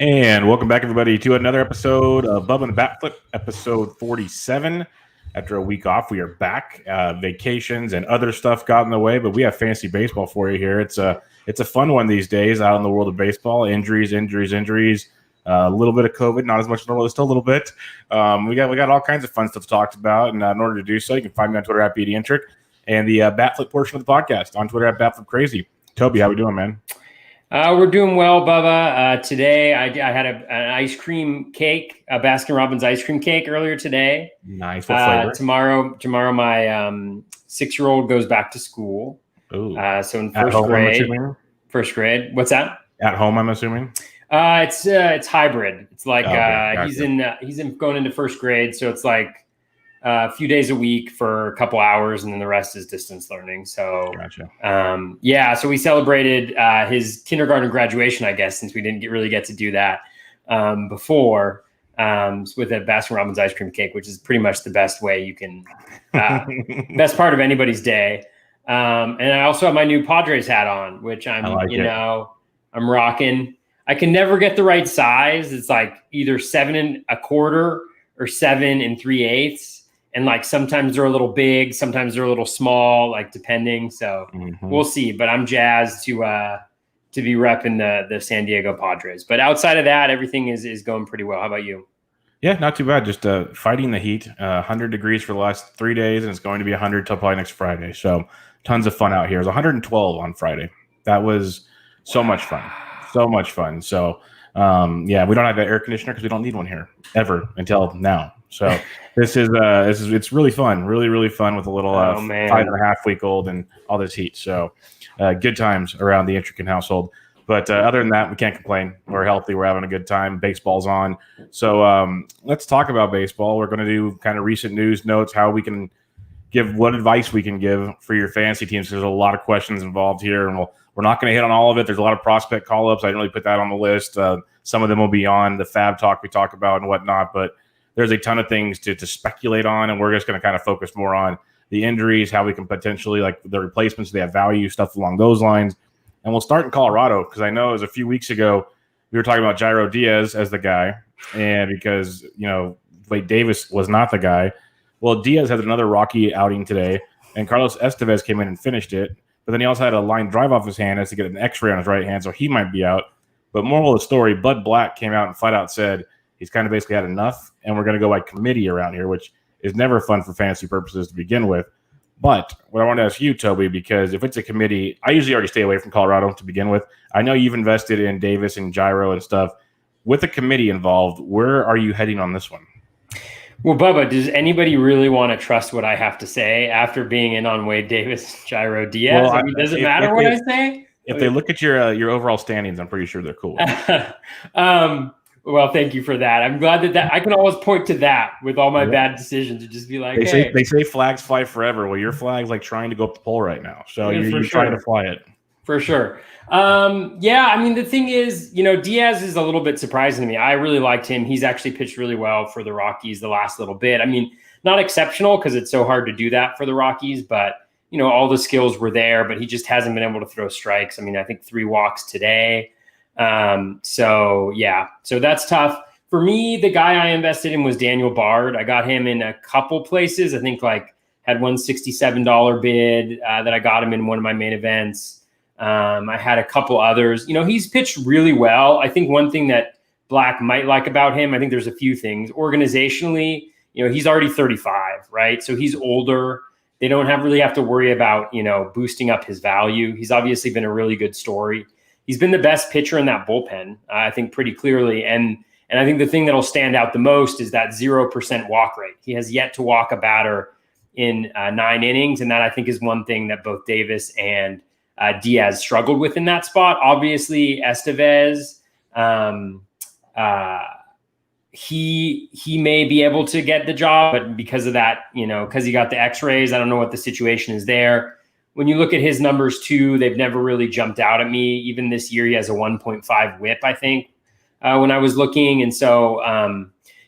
And welcome back, everybody, to another episode of Bubba Bat Flip, episode 47. After a week off, we are back. Vacations and other stuff got in the way, but we have fantasy baseball for you here. It's a fun one these days out in the world of baseball. Injuries. A little bit of COVID, not as much as normal, still a little bit. We got all kinds of fun stuff talked about, and in order to do so, you can find me on Twitter at BDintric and the Bat Flip portion of the podcast on Twitter at Bat Flip Crazy. Toby, how we doing, man? We're doing well, Bubba. Today, I had an ice cream cake, a Baskin-Robbins ice cream cake earlier today. Nice. What flavor? Tomorrow, my 6-year-old goes back to school. Ooh. So in At home, I'm assuming? first grade. What's that? At home, I'm assuming. It's hybrid. It's like gotcha. he's going into first grade, so it's like a few days a week for a couple hours, and then the rest is distance learning. So, gotcha. So we celebrated his kindergarten graduation, I guess, since we didn't really get to do that before, with a Baskin-Robbins ice cream cake, which is pretty much the best way you can, best part of anybody's day. And I also have my new Padres hat on, which I'm rocking. I can never get the right size. It's like either 7 1/4 or 7 3/8. And like sometimes they're a little big, sometimes they're a little small, like depending. So We'll see. But I'm jazzed to be repping the San Diego Padres. But outside of that, everything is going pretty well. How about you? Yeah, not too bad. Just fighting the heat. 100 degrees for the last 3 days, and it's going to be 100 till probably next Friday. So tons of fun out here. It was 112 on Friday. That was so much fun. So much fun. So we don't have an air conditioner because we don't need one here ever until now. So it's really fun, really fun with a little 5.5-week-old and all this heat. So good times around the Intricate household. But other than that, we can't complain. We're healthy. We're having a good time. Baseball's on. So let's talk about baseball. We're going to do kind of recent news notes, how we can give what advice we can give for your fantasy teams. There's a lot of questions involved here, and we're not going to hit on all of it. There's a lot of prospect call-ups. I didn't really put that on the list. Some of them will be on the FAAB talk we talk about and whatnot, but there's a ton of things to speculate on, and we're just going to kind of focus more on the injuries, how we can potentially, like the replacements, they have value, stuff along those lines. And we'll start in Colorado because I know it was a few weeks ago we were talking about Jairo Diaz as the guy, and because, Wade Davis was not the guy. Well, Diaz had another rocky outing today, and Carlos Estevez came in and finished it. But then he also had a line drive off his hand, has to get an X-ray on his right hand, so he might be out. But moral of the story, Bud Black came out and flat out said he's kind of basically had enough, and we're going to go by committee around here, which is never fun for fantasy purposes to begin with. But what I want to ask you, Toby, because if it's a committee, I usually already stay away from Colorado to begin with. I know you've invested in Davis and Jairo and stuff. With a committee involved, where are you heading on this one? Well, Bubba, does anybody really want to trust what I have to say after being in on Wade Davis, Jairo Diaz? Well, does it matter what I say? If they look at your overall standings, I'm pretty sure they're cool. Well, thank you for that. I'm glad that I can always point to that with all my bad decisions and just be like, they say flags fly forever. Well, your flag's like trying to go up the pole right now. So you're trying to fly it. For sure. The thing is, Diaz is a little bit surprising to me. I really liked him. He's actually pitched really well for the Rockies the last little bit. I mean, not exceptional because it's so hard to do that for the Rockies, but all the skills were there, but he just hasn't been able to throw strikes. I mean, I think 3 walks today. So that's tough. For me, the guy I invested in was Daniel Bard. I got him in a couple places. I think had one $67 bid that I got him in one of my main events. I had a couple others. He's pitched really well. I think one thing that Black might like about him, I think there's a few things. Organizationally, he's already 35, right? So he's older. They don't really have to worry about, boosting up his value. He's obviously been a really good story. He's been the best pitcher in that bullpen, I think, pretty clearly. And I think the thing that'll stand out the most is that 0% walk rate. He has yet to walk a batter in 9 innings. And that, I think, is one thing that both Davis and Diaz struggled with in that spot. Obviously, Estevez, he may be able to get the job, but because of that, because he got the X-rays, I don't know what the situation is there. When you look at his numbers too, they've never really jumped out at me. Even this year, he has a 1.5 whip, I think, when I was looking. And so,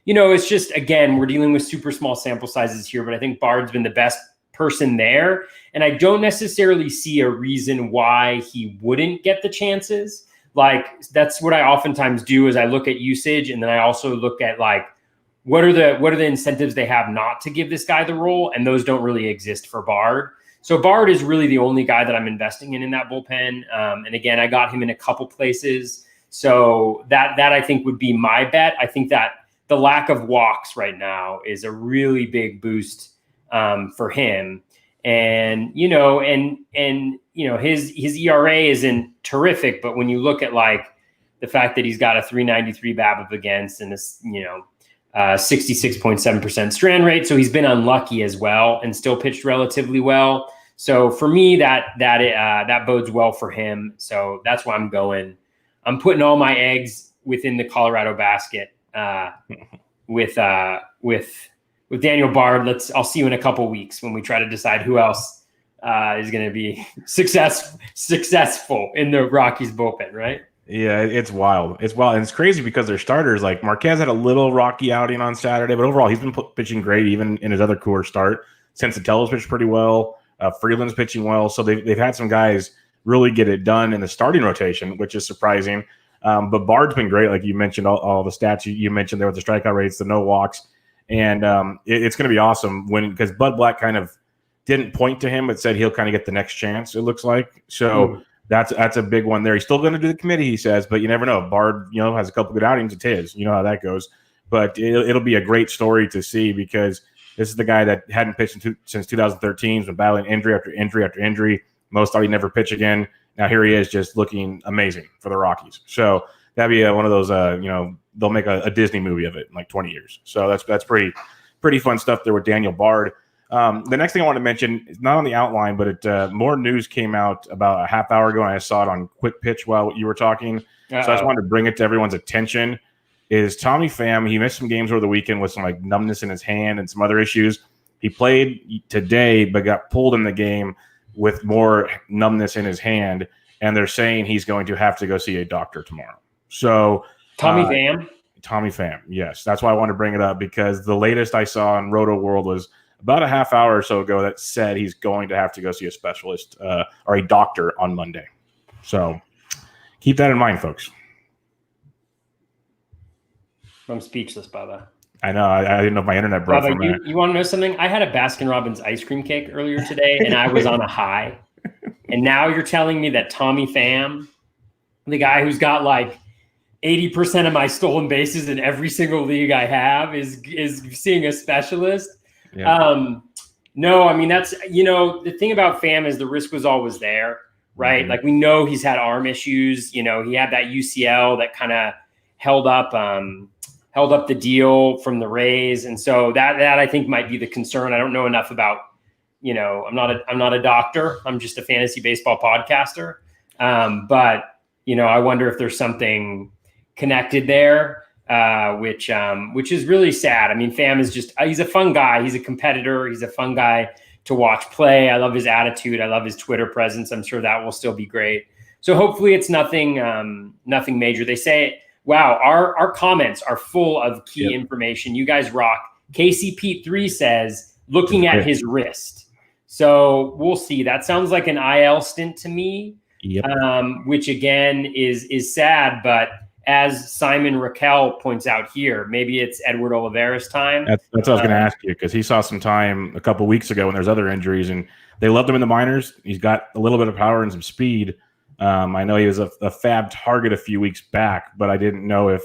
it's just, again, we're dealing with super small sample sizes here, but I think Bard's been the best person there. And I don't necessarily see a reason why he wouldn't get the chances. like that's what I oftentimes do is I look at usage, and then I also look at like what are the incentives they have not to give this guy the role, and those don't really exist for Bard. So Bard is really the only guy that I'm investing in that bullpen. And again, I got him in a couple places. So that I think would be my bet. I think that the lack of walks right now is a really big boost for him. And, you know, his ERA isn't terrific, but when you look at like the fact that he's got a 393 BABIP against and this, 66.7% strand rate. So he's been unlucky as well and still pitched relatively well. So for me, that bodes well for him. So that's why I'm going. I'm putting all my eggs within the Colorado basket with Daniel Bard. I'll see you in a couple weeks when we try to decide who else is going to be successful in the Rockies bullpen, right? Yeah, it's wild. It's wild. And it's crazy because their starters, like Marquez had a little rocky outing on Saturday, but overall he's been pitching great even in his other Coors start. Sensatello's pitched pretty well. Freeland's pitching well. So they've had some guys really get it done in the starting rotation, which is surprising. But Bard's been great. Like you mentioned, all the stats you mentioned there with the strikeout rates, the no walks. And it's going to be awesome because Bud Black kind of didn't point to him, but said he'll kind of get the next chance, it looks like. So that's a big one there. He's still going to do the committee, he says, but you never know. Bard, has a couple good outings. It's his. You know how that goes. But it'll be a great story to see because this is the guy that hadn't pitched since 2013. He's been battling injury after injury after injury. Most thought he'd never pitch again. Now here he is just looking amazing for the Rockies. So that'd be one of those, they'll make a Disney movie of it in like 20 years. So that's pretty fun stuff there with Daniel Bard. The next thing I want to mention is not on the outline, but more news came out about a half hour ago, and I saw it on Quick Pitch while you were talking. So I just wanted to bring it to everyone's attention. Is Tommy Pham, he missed some games over the weekend with some like numbness in his hand and some other issues. He played today, but got pulled in the game with more numbness in his hand, and they're saying he's going to have to go see a doctor tomorrow. So Tommy Pham, yes. That's why I wanted to bring it up because the latest I saw in Roto World was about a half hour or so ago that said he's going to have to go see a specialist or a doctor on Monday. So keep that in mind, folks. I'm speechless, Bubba. I know. I didn't know if my internet broke. Bubba, you want to know something? I had a Baskin-Robbins ice cream cake earlier today, and I was on a high. And now you're telling me that Tommy Pham, the guy who's got like 80% of my stolen bases in every single league I have, is seeing a specialist. Yeah. No, I mean, that's, the thing about Pham is the risk was always there, right? Mm-hmm. Like we know he's had arm issues. He had that UCL that kind of held up the deal from the Rays. And so that I think might be the concern. I don't know enough about, I'm not a doctor. I'm just a fantasy baseball podcaster. But I wonder if there's something connected there. Which is really sad. I mean, Pham is he's a fun guy. He's a competitor. He's a fun guy to watch play. I love his attitude. I love his Twitter presence. I'm sure that will still be great. So hopefully it's nothing major. They say, wow, our comments are full of key information. You guys rock. Casey Pete 3 says, looking at his wrist. So we'll see. That sounds like an IL stint to me, which again is sad, but as Simon Raquel points out here, maybe it's Edward Olivares time. That's what I was going to ask you because he saw some time a couple weeks ago when there's other injuries, and they loved him in the minors. He's got a little bit of power and some speed. I know he was a FAAB target a few weeks back, but I didn't know if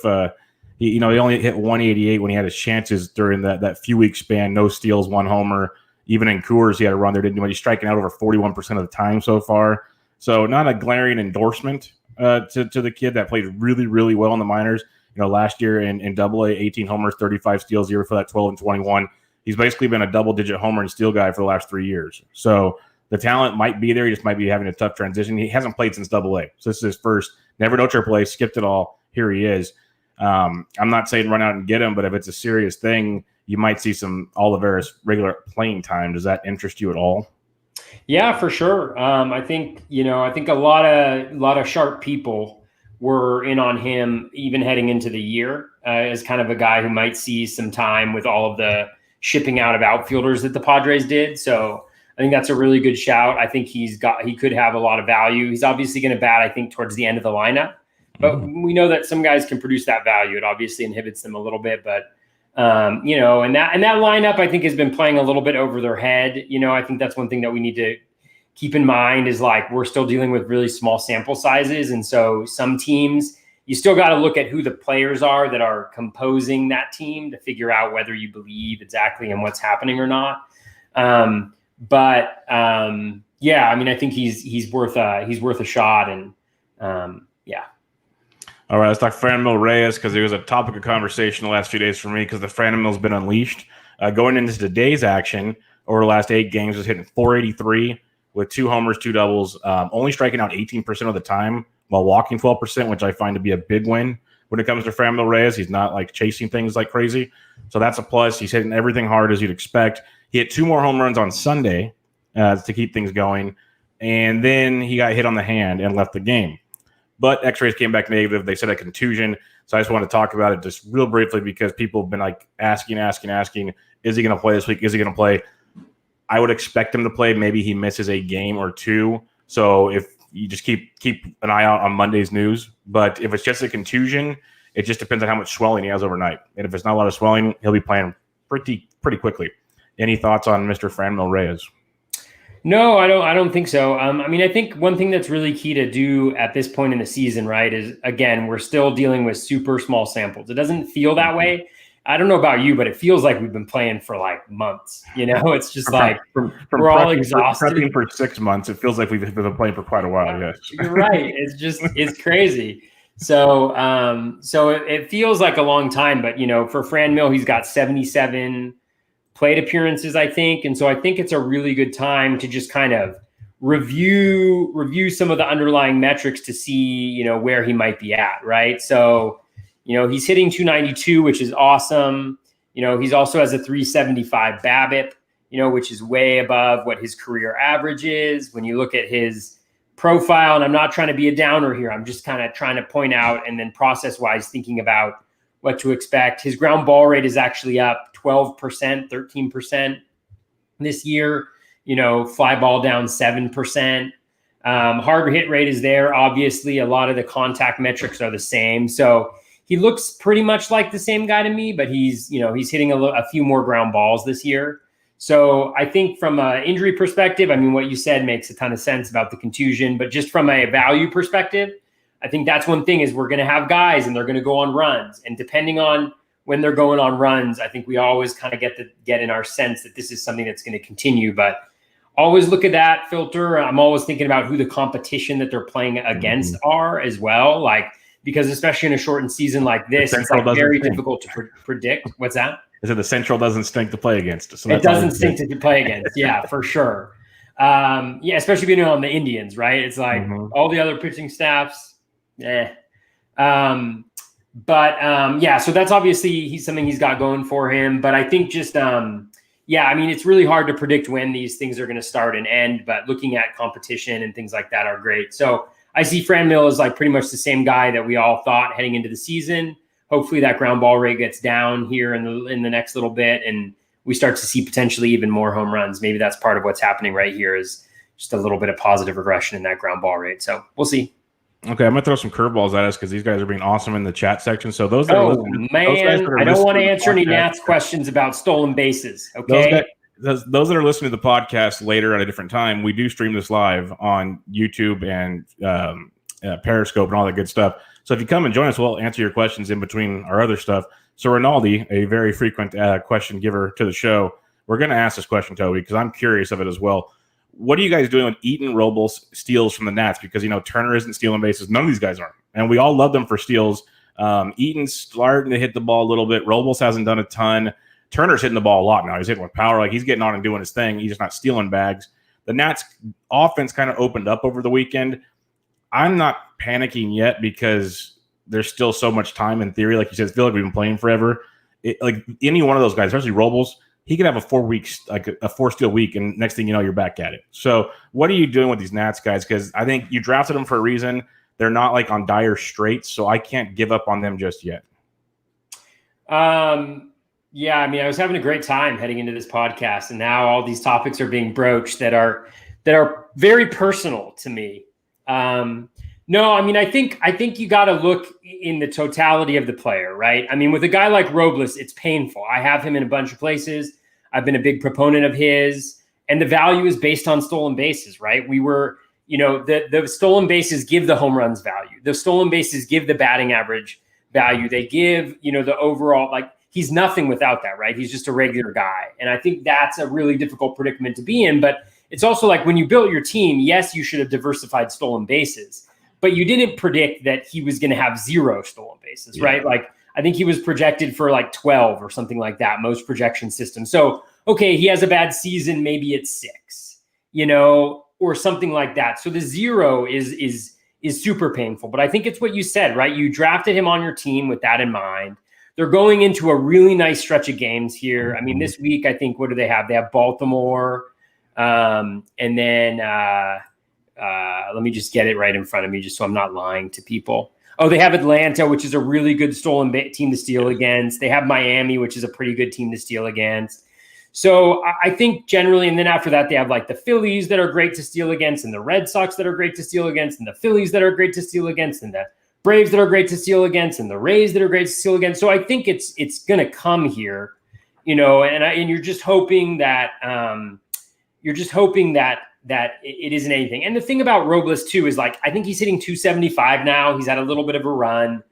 he only hit 188 when he had his chances during that few week span. No steals, one homer. Even in Coors, he had a run there. Didn't do much. He's striking out over 41% of the time so far. So not a glaring endorsement to the kid that played really, really well in the minors. Last year in Double-A, 18 homers, 35 steals. The year before that, 12 and 21. He's basically been a double-digit homer and steal guy for the last 3 years. So the talent might be there. He just might be having a tough transition. He hasn't played since Double-A. So this is his first. Never no AAA. Skipped it all. Here he is. I'm not saying run out and get him, but if it's a serious thing, you might see some Olivares regular playing time. Does that interest you at all? Yeah, for sure. I think a lot of sharp people were in on him even heading into the year as kind of a guy who might see some time with all of the shipping out of outfielders that the Padres did. So I think that's a really good shout. I think he could have a lot of value. He's obviously going to bat, I think, towards the end of the lineup. But we know that some guys can produce that value. It obviously inhibits them a little bit, but and that lineup I think has been playing a little bit over their head. I think that's one thing that we need to keep in mind is like we're still dealing with really small sample sizes, and so some teams you still got to look at who the players are that are composing that team to figure out whether you believe exactly in what's happening or not. Yeah, I mean, I think he's worth a shot, and yeah. All right, let's talk Franmil Reyes because it was a topic of conversation the last few days for me because the Franmil's been unleashed. Going into today's action, over the last 8 games, was hitting 483 with 2 homers, 2 doubles, only striking out 18% of the time while walking 12%, which I find to be a big win when it comes to Franmil Reyes. He's not like chasing things like crazy. So that's a plus. He's hitting everything hard as you'd expect. He hit 2 more home runs on Sunday to keep things going. And then he got hit on the hand and left the game. But x-rays came back negative. They said a contusion. So I just want to talk about it just real briefly because people have been like asking, is he going to play this week? Is he going to play? I would expect him to play. Maybe he misses a game or 2. So if you just keep an eye out on Monday's news. But if it's just a contusion, it just depends on how much swelling he has overnight. And if it's not a lot of swelling, he'll be playing pretty quickly. Any thoughts on Mr. Franmil Reyes? No, I don't think so. I mean, I think one thing that's really key to do at this point in the season, right, is again, we're still dealing with super small samples. It doesn't feel that way. I don't know about you, but it feels like we've been playing for like months. It's just like we're all exhausted. Prepping for 6 months, it feels like we've been playing for quite a while. Yes, you're right. It's crazy. So it feels like a long time, but for Franmil, he's got 77 plate appearances, I think, and so I think it's a really good time to just kind of review some of the underlying metrics to see where he might be at, right? So. He's hitting 292, which is awesome. He's also has a 375 BABIP, which is way above what his career average is. When you look at his profile, and I'm not trying to be a downer here, I'm just kind of trying to point out and then process-wise thinking about what to expect. His ground ball rate is actually up 12%, 13% this year. Fly ball down 7%. Hard hit rate is there. Obviously, a lot of the contact metrics are the same. So he looks pretty much like the same guy to me, but he's hitting a few more ground balls this year. So I think from an injury perspective, I mean, what you said makes a ton of sense about the contusion, but just from a value perspective, I think that's one thing is we're going to have guys and they're going to go on runs. And depending on when they're going on runs, I think we always kind of get in our sense that this is something that's going to continue, but always look at that filter. I'm always thinking about who the competition that they're playing against are as well. Because especially in a shortened season like this, it's very difficult to predict. What's that? Is it the Central doesn't stink to play against? So it doesn't stink to play against. Yeah, for sure. Especially being on the Indians, right? It's like all the other pitching staffs. So that's obviously something he's got going for him. But I think just, I mean, it's really hard to predict when these things are going to start and end. But looking at competition and things like that are great. So I see Franmil as like pretty much the same guy that we all thought heading into the season. Hopefully that ground ball rate gets down here in the next little bit, and we start to see potentially even more home runs. Maybe that's part of what's happening right here is just a little bit of positive regression in that ground ball rate. So we'll see. Okay, I'm gonna throw some curveballs at us because these guys are being awesome in the chat section. So those that I don't want to answer any Nats questions about stolen bases. Okay. Those that are listening to the podcast later at a different time, we do stream this live on YouTube and Periscope and all that good stuff. So if you come and join us, we'll answer your questions in between our other stuff. So Rinaldi, a very frequent question giver to the show, we're going to ask this question, Toby, because I'm curious of it as well. What are you guys doing with Eaton, Robles steals from the Nats? Because, Turner isn't stealing bases. None of these guys aren't. And we all love them for steals. Eaton's starting to hit the ball a little bit. Robles hasn't done a ton. Turner's hitting the ball a lot now. He's hitting with power. Like, he's getting on and doing his thing. He's just not stealing bags. The Nats offense kind of opened up over the weekend. I'm not panicking yet because there's still so much time in theory. Like you said, I feel like we've been playing forever. Like any one of those guys, especially Robles, he could have a 4 weeks, like a 4-steal week, and next thing you know, you're back at it. So what are you doing with these Nats guys? Because I think you drafted them for a reason. They're not like on dire straits, so I can't give up on them just yet. Yeah, I mean, I was having a great time heading into this podcast, and now all these topics are being broached that are very personal to me. No, I mean, I think you got to look in the totality of the player, right? I mean, with a guy like Robles, it's painful. I have him in a bunch of places. I've been a big proponent of his, and the value is based on stolen bases, right? We were, the stolen bases give the home runs value. The stolen bases give the batting average value. They give, the overall, like, he's nothing without that, right? He's just a regular guy. And I think that's a really difficult predicament to be in. But it's also like when you built your team, yes, you should have diversified stolen bases, but you didn't predict that he was going to have 0 stolen bases, right? Like, I think he was projected for like 12 or something like that, most projection systems. So, okay, he has a bad season, maybe it's 6, or something like that. So the 0 is super painful. But I think it's what you said, right? You drafted him on your team with that in mind. They're going into a really nice stretch of games here. I mean, this week, I think, what do they have? They have Baltimore, and then let me just get it right in front of me just so I'm not lying to people. Oh, they have Atlanta, which is a really good stolen team to steal against. They have Miami, which is a pretty good team to steal against. So I think generally, and then after that, they have like the Phillies that are great to steal against, and the Red Sox that are great to steal against, and the Phillies that are great to steal against, and the Braves that are great to steal against, and the Rays that are great to steal against. So I think it's going to come here, and you're just hoping that that it isn't anything. And the thing about Robles too is, like, I think he's hitting 275 now. He's had a little bit of a run.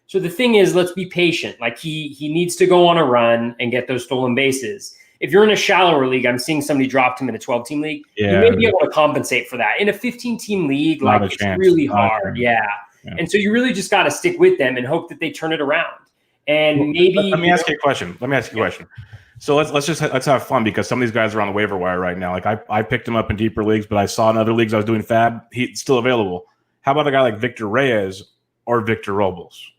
So the thing is, let's be patient. Like, he needs to go on a run and get those stolen bases. If you're in a shallower league, I'm seeing somebody dropped him in a 12-team league. You may be able to compensate for that. In a 15-team league, like, it's really hard. Yeah. And so you really just got to stick with them and hope that they turn it around. And maybe let me ask you a question. So let's have fun, because some of these guys are on the waiver wire right now. Like, I picked him up in deeper leagues, but I saw in other leagues I was doing FAAB. He's still available. How about a guy like Victor Reyes or Victor Robles?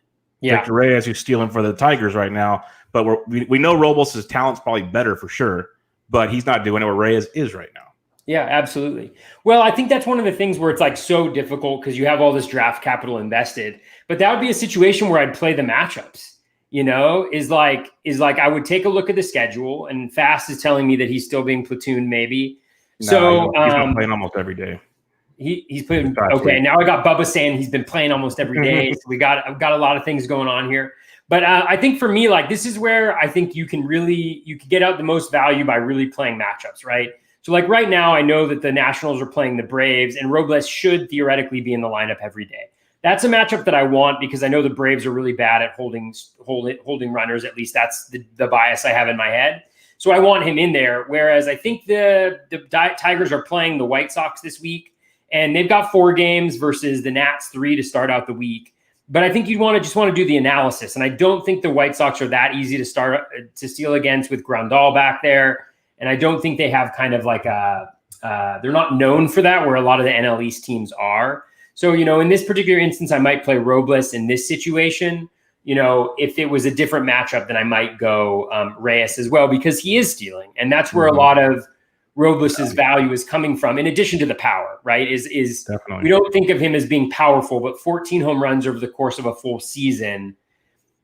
Yeah. Victor Reyes, who's stealing for the Tigers right now, but we know Robles' talent's probably better for sure, but he's not doing it where Reyes is right now. Yeah, absolutely. Well, I think that's one of the things where it's like so difficult because you have all this draft capital invested, but that would be a situation where I'd play the matchups. Is like I would take a look at the schedule, and Fast is telling me that he's still being platooned maybe. So he's been playing almost every day. He's playing. Okay, now I got Bubba saying he's been playing almost every day. So I've got a lot of things going on here. But I think for me, like, this is where I think you can get out the most value by really playing matchups, right? So, like, right now, I know that the Nationals are playing the Braves, and Robles should theoretically be in the lineup every day. That's a matchup that I want because I know the Braves are really bad at holding runners. At least that's the bias I have in my head. So I want him in there. Whereas I think the Tigers are playing the White Sox this week, and they've got 4 games versus the Nats 3 to start out the week. But I think you'd want to do the analysis. And I don't think the White Sox are that easy to steal against with Grandal back there. And I don't think they have kind of like they're not known for that, where a lot of the NL East teams are. So, in this particular instance, I might play Robles in this situation. If it was a different matchup, then I might go Reyes as well, because he is stealing. And that's where a lot of Robles' value is coming from, in addition to the power, right? Is we don't think of him as being powerful, but 14 home runs over the course of a full season,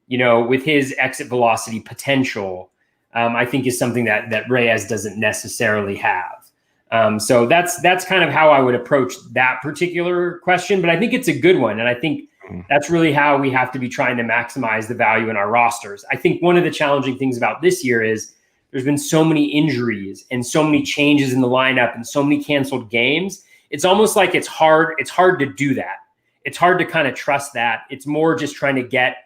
with his exit velocity potential, I think is something that Reyes doesn't necessarily have. So that's kind of how I would approach that particular question, but I think it's a good one. And I think that's really how we have to be trying to maximize the value in our rosters. I think one of the challenging things about this year is there's been so many injuries and so many changes in the lineup and so many canceled games. It's almost like it's hard to do that. It's hard to kind of trust that. It's more just trying to get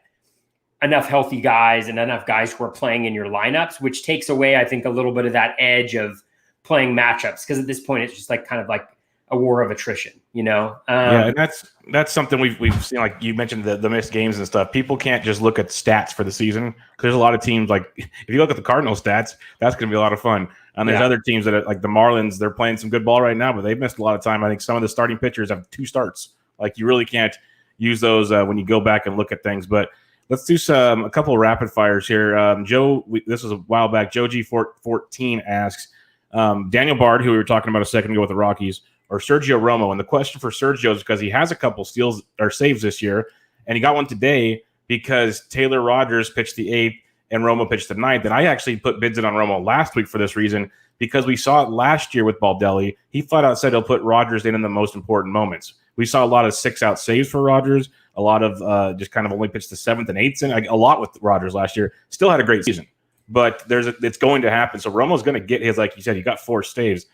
enough healthy guys and enough guys who are playing in your lineups, which takes away, I think, a little bit of that edge of playing matchups. Because at this point, it's just like kind of like a war of attrition, Yeah, and that's something we've seen. Like you mentioned, the missed games and stuff. People can't just look at stats for the season, because there's a lot of teams. Like if you look at the Cardinals stats, that's going to be a lot of fun. And there's other teams that are, like the Marlins, they're playing some good ball right now, but they've missed a lot of time. I think some of the starting pitchers have 2 starts. Like you really can't use those when you go back and look at things. But let's do a couple of rapid fires here. Joe, this was a while back. Joe G14 asks Daniel Bard, who we were talking about a second ago with the Rockies, or Sergio Romo. And the question for Sergio is because he has a couple steals or saves this year, and he got one today because Taylor Rogers pitched the 8th and Romo pitched the 9th. And I actually put bids in on Romo last week for this reason, because we saw it last year with Baldelli. He flat out said he'll put Rogers in the most important moments. We saw a lot of 6-out saves for Rogers, a lot of just kind of only pitched the 7th and 8th inning, a lot with Rogers last year. Still had a great season, but it's going to happen. So Romo's going to get his, like you said, he got 4 saves.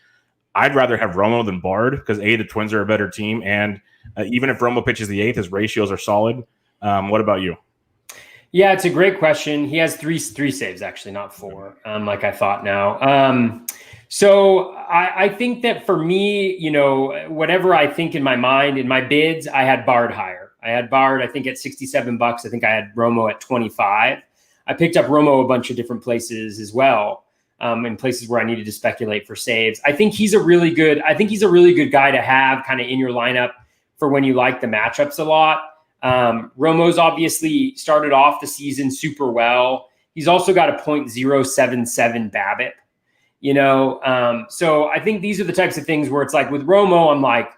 I'd rather have Romo than Bard because the Twins are a better team, and even if Romo pitches the 8th, his ratios are solid. What about you? Yeah, it's a great question. He has three saves, actually, not 4, like I thought now. So I think that for me, whatever I think in my mind, in my bids, I had Bard higher. I had Bard, I think, at $67. I think I had Romo at 25. I picked up Romo a bunch of different places as well, in places where I needed to speculate for saves. I think he's a really good guy to have kind of in your lineup for when you like the matchups a lot. Romo's obviously started off the season super well. He's also got a .077 BABIP, so I think these are the types of things where it's like with Romo, I'm like,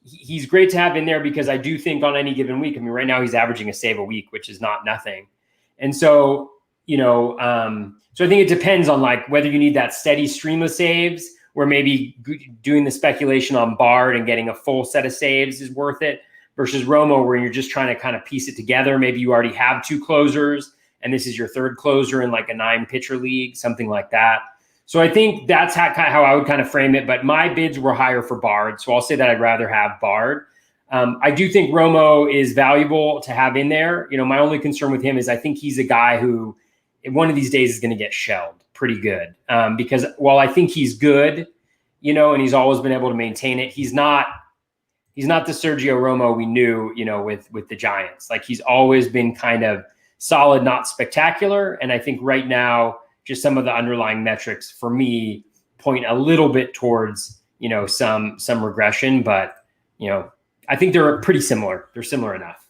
he's great to have in there because I do think on any given week, I mean, right now he's averaging a save a week, which is not nothing. And so, so I think it depends on like whether you need that steady stream of saves where maybe doing the speculation on Bard and getting a full set of saves is worth it, versus Romo, where you're just trying to kind of piece it together. Maybe you already have 2 closers and this is your 3rd closer in like a 9-pitcher league, something like that. So I think that's how I would kind of frame it. But my bids were higher for Bard. So I'll say that I'd rather have Bard. I do think Romo is valuable to have in there. My only concern with him is I think he's a guy who one of these days is going to get shelled pretty good. Because while I think he's good, and he's always been able to maintain it, he's not the Sergio Romo we knew, with the Giants. Like he's always been kind of solid, not spectacular. And I think right now, just some of the underlying metrics for me point a little bit towards, some regression, but, I think they're pretty similar. They're similar enough.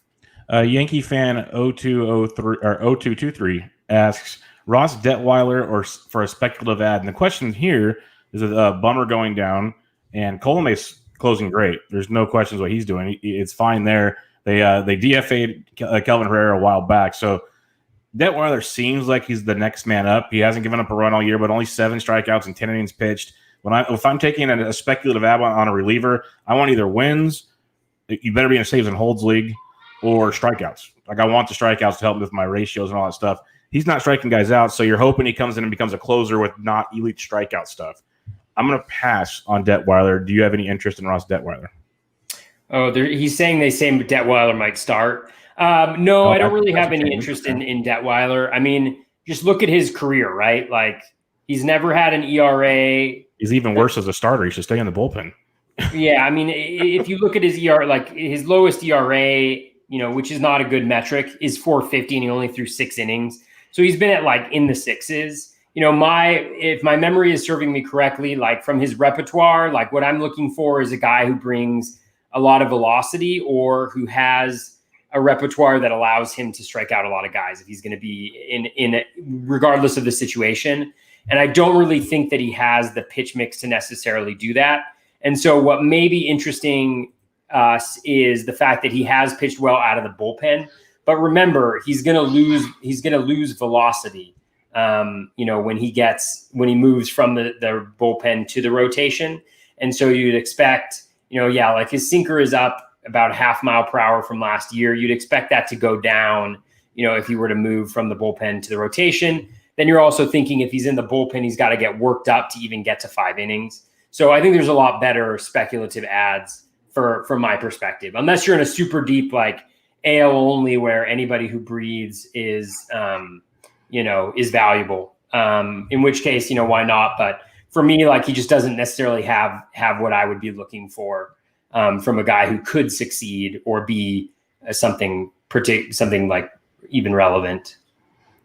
Yankee fan 0203 or 0223 asks Ross Detweiler or for a speculative ad. And the question here is a Bummer going down and Colombe's closing great. There's no questions what he's doing. It's fine there. They DFA'd Kelvin Herrera a while back. So Detweiler seems like he's the next man up. He hasn't given up a run all year, but only 7 strikeouts and 10 innings pitched. If I'm taking a speculative ad on a reliever, I want either wins. You better be in a saves and holds league or strikeouts. Like I want the strikeouts to help me with my ratios and all that stuff. He's not striking guys out, so you're hoping he comes in and becomes a closer with not elite strikeout stuff. I'm going to pass on Detweiler. Do you have any interest in Ross Detweiler? Oh, he's saying Detweiler might start. No, I don't really have any interest in Detweiler. I mean, just look at his career, right? Like he's never had an ERA. He's even worse as a starter. He should stay in the bullpen. Yeah, I mean, if you look at his ERA, like his lowest ERA, which is not a good metric, is 4.50, and he only threw 6 innings. So he's been at like in the 6s. If my memory is serving me correctly, like from his repertoire, like what I'm looking for is a guy who brings a lot of velocity or who has a repertoire that allows him to strike out a lot of guys if he's going to be in regardless of the situation. And I don't really think that he has the pitch mix to necessarily do that. And so what may be interesting is the fact that he has pitched well out of the bullpen. But remember, he's going to lose velocity. When he moves from the bullpen to the rotation. And so you'd expect, like his sinker is up about 0.5 mile per hour from last year. You'd expect that to go down, if he were to move from the bullpen to the rotation. Then you're also thinking if he's in the bullpen, he's got to get worked up to even get to 5 innings. So I think there's a lot better speculative ads from my perspective, unless you're in a super deep, like AL only where anybody who breathes is valuable. In which case, why not? But for me, like he just doesn't necessarily have what I would be looking for from a guy who could succeed or be something like even relevant.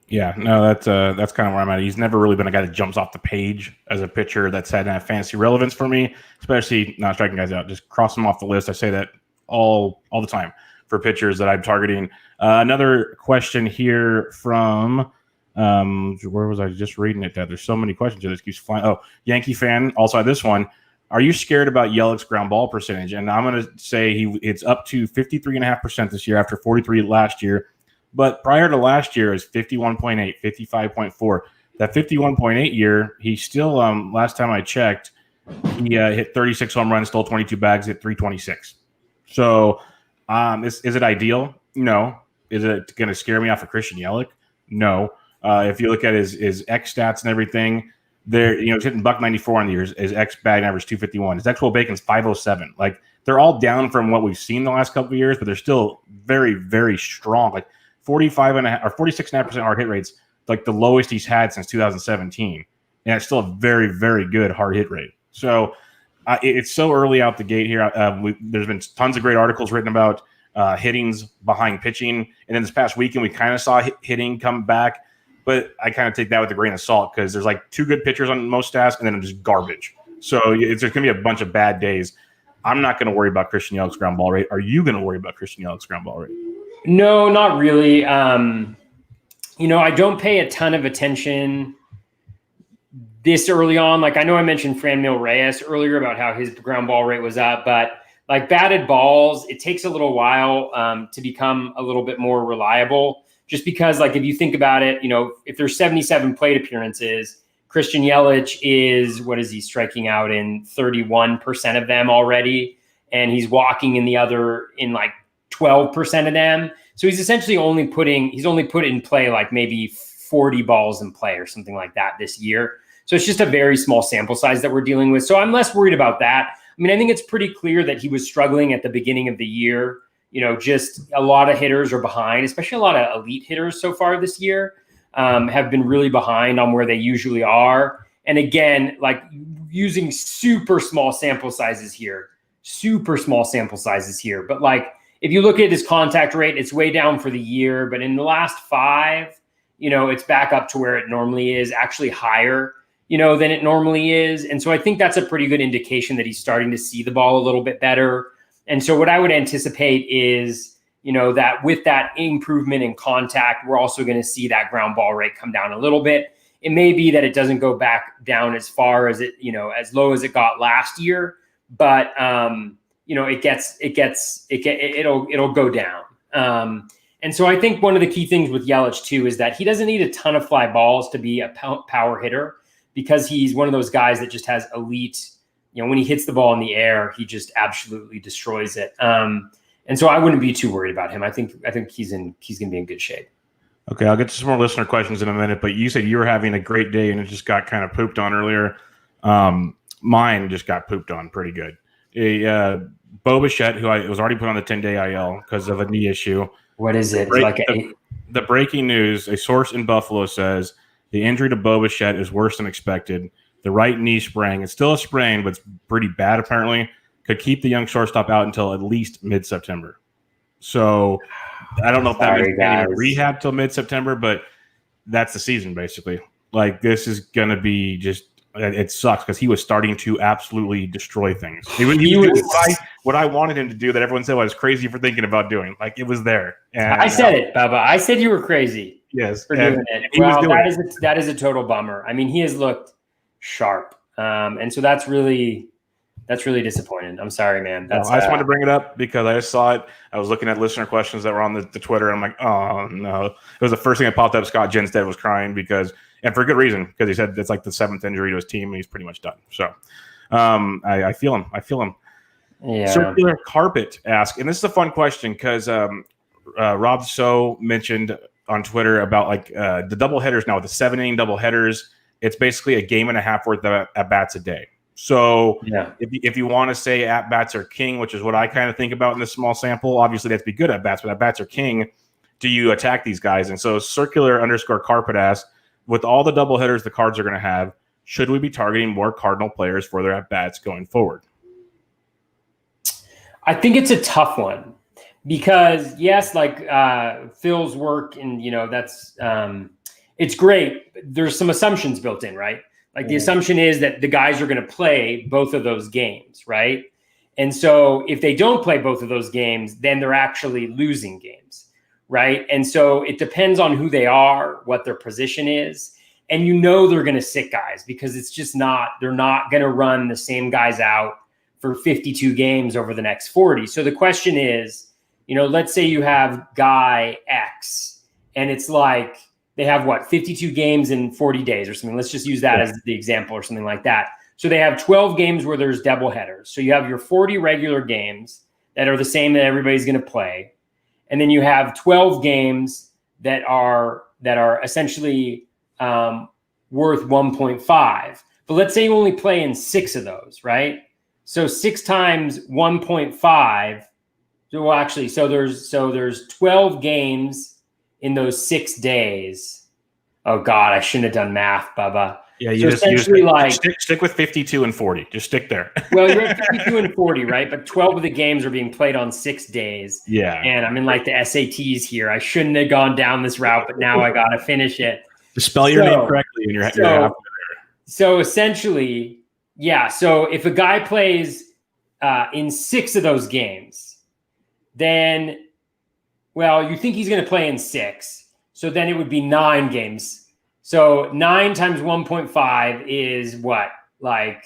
Yeah, no, that's kind of where I'm at. He's never really been a guy that jumps off the page as a pitcher that's had that fantasy relevance for me, especially not striking guys out. Just cross them off the list. I say that all the time for pitchers that I'm targeting. Another question here from where was I just reading it? There's so many questions here. This keeps flying. Oh, Yankee fan also had this one. Are you scared about Yelich's ground ball percentage? And I'm going to say it's up to 53.5% this year after 43 last year. But prior to last year, it was 51.8, 55.4. That 51.8 year, he still, last time I checked, he hit 36 home runs, stole 22 bags, hit 326. So is it ideal? No. Is it going to scare me off of Christian Yelich? No. If you look at his X stats and everything, he's hitting .194 on the year. His X batting average 251. His actual Bacon's 507. Like, they're all down from what we've seen the last couple of years, but they're still very, very strong. Like 45.5% or 46.5% hard hit rates, like the lowest he's had since 2017. And it's still a very, very good hard hit rate. So it's so early out the gate here. There's been tons of great articles written about hittings behind pitching. And then this past weekend, we kind of saw hitting come back. But I kind of take that with a grain of salt because there's like 2 good pitchers on most staffs and then just garbage. So there's going to be a bunch of bad days. I'm not going to worry about Christian Yelich's ground ball rate. Are you going to worry about Christian Yelich's ground ball rate? No, not really. I don't pay a ton of attention this early on. Like, I know I mentioned Franmil Reyes earlier about how his ground ball rate was up, but like batted balls, it takes a little while to become a little bit more reliable. Just because, like, if you think about it, if there's 77 plate appearances, Christian Yelich is, what is he striking out in 31% of them already? And he's walking in like 12% of them. So he's essentially only put in play like maybe 40 balls in play or something like that this year. So it's just a very small sample size that we're dealing with. So I'm less worried about that. I mean, I think it's pretty clear that he was struggling at the beginning of the year. Just a lot of hitters are behind, especially a lot of elite hitters so far this year have been really behind on where they usually are. And again, like using super small sample sizes here. But like, if you look at his contact rate, it's way down for the year. But in the last 5, it's back up to where it normally is, actually higher, than it normally is. And so I think that's a pretty good indication that he's starting to see the ball a little bit better. And so what I would anticipate is, that with that improvement in contact, we're also going to see that ground ball rate come down a little bit. It may be that it doesn't go back down as far as it, as low as it got last year, but it'll go down. And so I think one of the key things with Yelich too is that he doesn't need a ton of fly balls to be a power hitter, because he's one of those guys that just has elite. When he hits the ball in the air, he just absolutely destroys it. And so I wouldn't be too worried about him. I think he's going to be in good shape. Okay, I'll get to some more listener questions in a minute, but you said you were having a great day and it just got kind of pooped on earlier. Mine just got pooped on pretty good. Bubba Shet, who I was already put on the 10-day IL because of a knee issue. What is it? The breaking news, a source in Buffalo says the injury to Bubba Shet is worse than expected. The right knee sprain. It's still a sprain, but it's pretty bad apparently. Could keep the young shortstop out until at least mid-September. So I don't know if that means any rehab till mid-September, but that's the season basically. Like, this is going to be just – it sucks because he was starting to absolutely destroy things. He was doing what I wanted him to do that everyone said I was crazy for thinking about doing. Like, it was there. And I said it, Bubba. I said you were crazy. Yes. For doing it. Well, that is a total bummer. I mean, he has looked sharp. And so that's really disappointing. I'm sorry, man. I just wanted to bring it up because I just saw it. I was looking at listener questions that were on the Twitter, and I'm like, oh no. It was the first thing that popped up. Scott Jenstead was crying and for good reason, because he said it's like the 7th injury to his team and he's pretty much done. So I feel him. Yeah. Circular Carpet asked, and this is a fun question because Rob So mentioned on Twitter about like the double headers now with the 7-inning double headers. It's basically a game and a half worth of at bats a day. So if you want to say at bats are king, which is what I kind of think about in this small sample, obviously that's be good at bats, but at bats are king. Do you attack these guys? And so Circular_Carpet asked, with all the double hitters the Cards are going to have, should we be targeting more Cardinal players for their at bats going forward? I think it's a tough one because yes, like Phil's work and that's it's great. There's some assumptions built in, right? Like the assumption is that the guys are going to play both of those games, right? And so if they don't play both of those games, then they're actually losing games, right? And so it depends on who they are, what their position is. And they're going to sit guys because it's just they're not going to run the same guys out for 52 games over the next 40. So the question is, let's say you have guy X and it's like, they have what, 52 games in 40 days or something. Let's just use that as the example or something like that. So they have 12 games where there's double headers. So you have your 40 regular games that are the same that everybody's going to play. And then you have 12 games that are essentially worth 1.5. But let's say you only play in 6 of those, right? So 6 times 1.5. Well, actually, so there's 12 games in those 6 days. Oh God, I shouldn't have done math, Bubba. Yeah, you so essentially like stick with 52 and 40. Just stick there. Well, you're at 52 and 40, right? But 12 of the games are being played on 6 days. Yeah. And I'm in like the SATs here. I shouldn't have gone down this route, but now I got to finish it. Just spell your name correctly and you're halfway there. So essentially, yeah. So if a guy plays in 6 of those games, then, well, you think he's going to play in 6. So then it would be 9 games. So 9 times 1.5 is what? Like,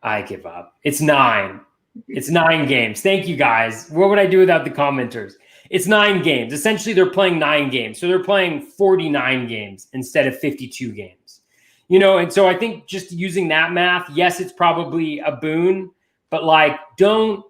I give up. It's 9. It's 9 games. Thank you, guys. What would I do without the commenters? It's 9 games. Essentially, they're playing 9 games. So they're playing 49 games instead of 52 games. You know, and so I think just using that math, yes, it's probably a boon, but like, don't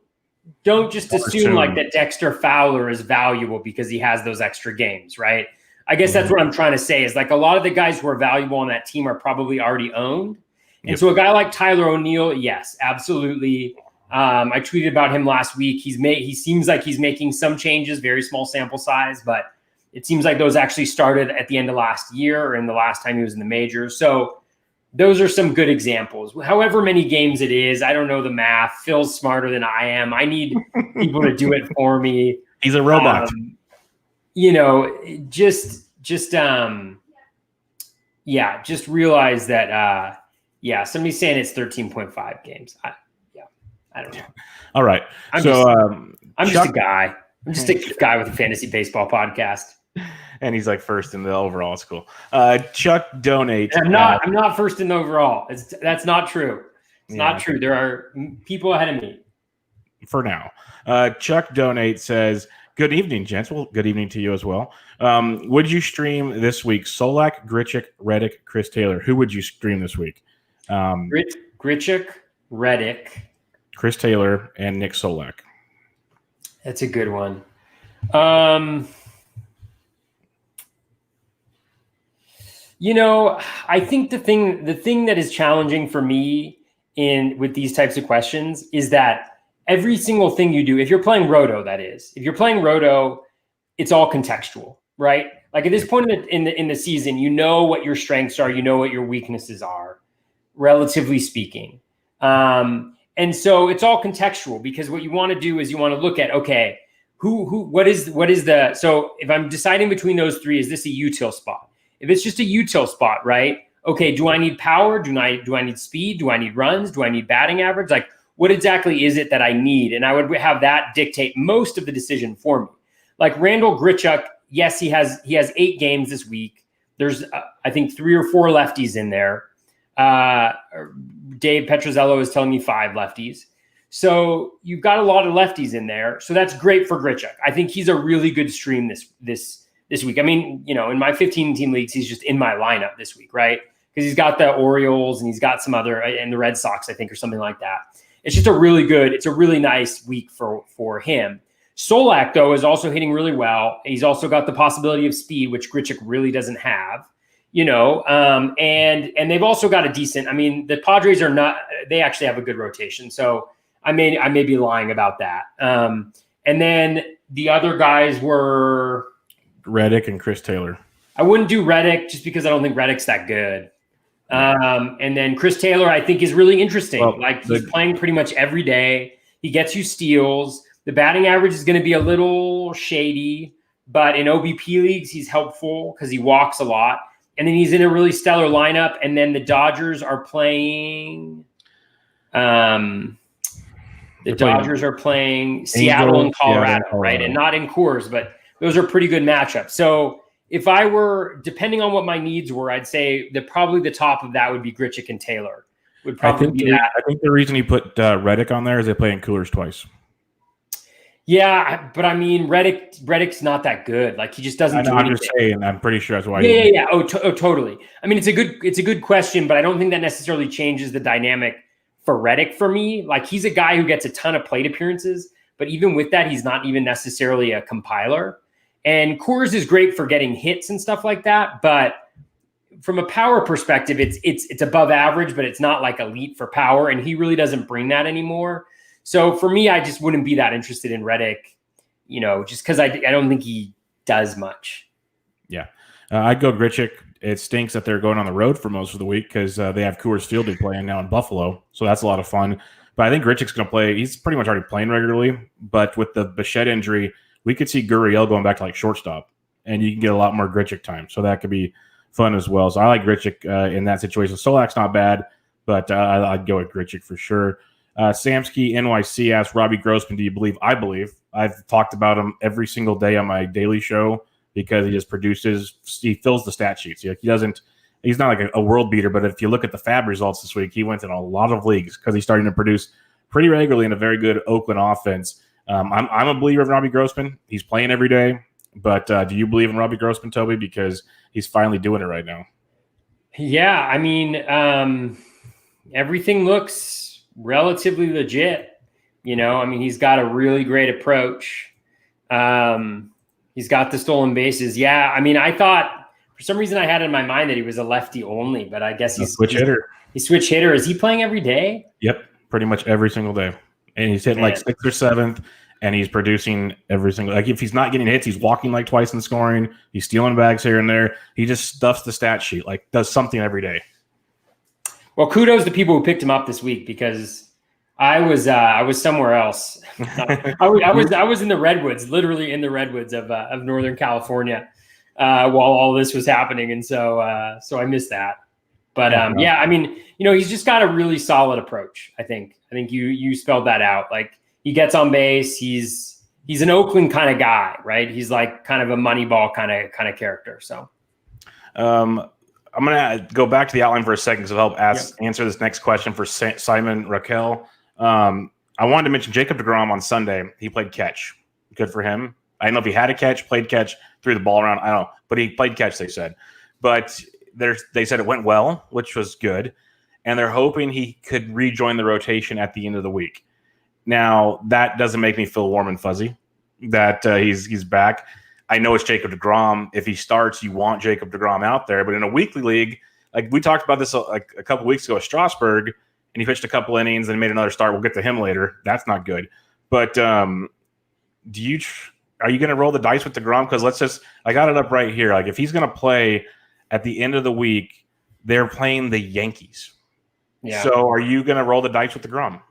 just assume like that Dexter Fowler is valuable because he has those extra games, right? I guess that's what I'm trying to say is like a lot of the guys who are valuable on that team are probably already owned. And so a guy like Tyler O'Neill, yes, absolutely. I tweeted about him last week. He seems like he's making some changes, very small sample size, but it seems like those actually started at the end of last year or in the last time he was in the majors. So those are some good examples. However many games it is, I don't know the math. Phil's smarter than I am. I need people to do it for me. He's a robot. You know, just realize that, somebody's saying it's 13.5 games. I don't know. All right. I'm just a guy. I'm just a guy with a fantasy baseball podcast. And he's like first in the overall school. Chuck donates. I'm not first in the overall. That's not true. It's not true. There are people ahead of me. For now. Chuck donates, says, good evening, gents. Well, good evening to you as well. Would you stream this week? Solak, Grichuk, Reddick, Chris Taylor. Who would you stream this week? Grichuk, Reddick, Chris Taylor, and Nick Solak. That's a good one. You know, I think the thing that is challenging for me with these types of questions is that every single thing you do, if you're playing Roto, that is, if you're playing Roto, it's all contextual, right? Like at this point in the season, you know what your strengths are, you know what your weaknesses are, relatively speaking. And so it's all contextual because what you want to do is you want to look at, okay, what is the, so if I'm deciding between those 3, is this a util spot? If it's just a util spot, right? Okay, do I need power? Do I need speed? Do I need runs? Do I need batting average? Like, what exactly is it that I need? And I would have that dictate most of the decision for me. Like Randall Grichuk, yes, he has 8 games this week. There's I think 3 or 4 lefties in there. Dave Petrozello is telling me 5 lefties. So you've got a lot of lefties in there. So that's great for Grichuk. I think he's a really good stream this week. I mean, you know, in my 15-team leagues, he's just in my lineup this week, right? Because he's got the Orioles and he's got some other, and the Red Sox, I think, or something like that. It's just it's a really nice week for him. Solak, though, is also hitting really well. He's also got the possibility of speed, which Grichuk really doesn't have, you know, and they've also got a decent, I mean, the Padres they actually have a good rotation. So I may be lying about that. And then the other guys were Reddick and Chris Taylor. I wouldn't do Reddick just because I don't think Reddick's that good. And then Chris Taylor, I think, is really interesting. Well, he's playing pretty much every day. He gets you steals. The batting average is going to be a little shady, but in OBP leagues, he's helpful because he walks a lot. And then he's in a really stellar lineup. And then the Dodgers are playing. Dodgers are playing Seattle and Colorado, right? And not in Coors, but those are pretty good matchups. So if I were, depending on what my needs were, I'd say that probably the top of that would be Grichuk and Taylor. Would probably be that. I think the reason he put Reddick on there is they play in Coors twice. Yeah, but I mean, Reddick's not that good. Like he just doesn't do anything. I'm just saying. I'm pretty sure that's why. Yeah. Oh, totally. I mean, it's a good question, but I don't think that necessarily changes the dynamic for Reddick for me. Like he's a guy who gets a ton of plate appearances, but even with that, he's not even necessarily a compiler. And Coors is great for getting hits and stuff like that, but from a power perspective, it's above average, but it's not like elite for power, and he really doesn't bring that anymore. So for me, I just wouldn't be that interested in Reddick, just because I don't think he does much. Yeah. I'd go Grichuk. It stinks that they're going on the road for most of the week because they have Coors Field playing now in Buffalo. So that's a lot of fun. But I think Grichuk's going to play. He's pretty much already playing regularly. But with the Shet injury, we could see Gurriel going back to like shortstop, and you can get a lot more Grichuk time. So that could be fun as well. So I like Grichuk in that situation. Solak's not bad, but I'd go with Grichuk for sure. Samsky NYC asked Robbie Grossman, do you believe? I believe. I've talked about him every single day on my daily show because he just he fills the stat sheets. He's not like a world beater, but if you look at the FAAB results this week, he went in a lot of leagues because he's starting to produce pretty regularly in a very good Oakland offense. I'm a believer in Robbie Grossman. He's playing every day, but do you believe in Robbie Grossman, Toby? Because he's finally doing it right now. Yeah, I mean, everything looks relatively legit. I mean, he's got a really great approach. He's got the stolen bases. Yeah, I mean, I thought for some reason I had in my mind that he was a lefty only, but I guess he's switch hitter. He's switch hitter. Is he playing every day? Yep, pretty much every single day. And he's hitting like 6th or 7th, and he's producing every single. Like if he's not getting hits, he's walking like twice in scoring. He's stealing bags here and there. He just stuffs the stat sheet, like does something every day. Well, kudos to people who picked him up this week because I was somewhere else. I was in the redwoods, literally in the redwoods of Northern California, while all this was happening, and so I missed that. But yeah, I mean, he's just got a really solid approach. I think you spelled that out. Like he gets on base. He's an Oakland kind of guy, right? He's like kind of a Moneyball kind of character. So. I'm going to go back to the outline for a second to help answer this next question for Simon Raquel. I wanted to mention Jacob deGrom on Sunday. He played catch. Good for him. I don't know if he had a catch, played catch, threw the ball around. I don't know. But he played catch, they said. But they said it went well, which was good. And they're hoping he could rejoin the rotation at the end of the week. Now, that doesn't make me feel warm and fuzzy that he's back. I know it's Jacob deGrom. If he starts, you want Jacob deGrom out there. But in a weekly league, like we talked about this like a couple weeks ago at Strasburg, and he pitched a couple innings and made another start. We'll get to him later. That's not good. But are you going to roll the dice with deGrom? Because I got it up right here. Like if he's going to play at the end of the week, they're playing the Yankees. Yeah. So are you going to roll the dice with deGrom?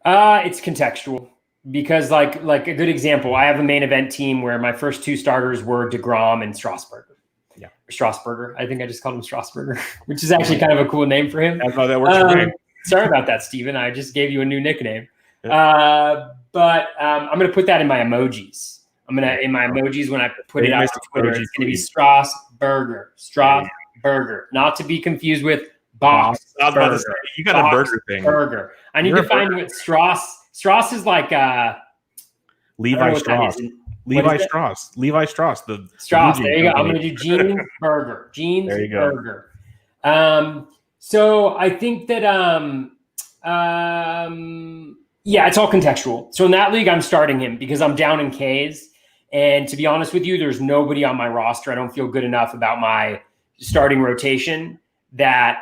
It's contextual. Because like a good example, I have a main event team where my first 2 starters were deGrom and Strasburger. Yeah, Strasburger. I think I just called him Strasburger, which is actually kind of a cool name for him. That works for me. Sorry about that, Steven. I just gave you a new nickname. Yeah. But I'm going to put that in my emojis. In my emojis when I put it out on Twitter, it's going to be Strasburger. Strasburger. Not to be confused with Box. I was about to say, you got a burger thing. Burger. I need to find what Strauss is like Levi Strauss. Levi Strauss. Levi Strauss. The Strauss. There you go. I'm going to do Jeans Burger. Jeans Burger. So I think that it's all contextual. So in that league, I'm starting him because I'm down in Ks. And to be honest with you, there's nobody on my roster. I don't feel good enough about my starting rotation that,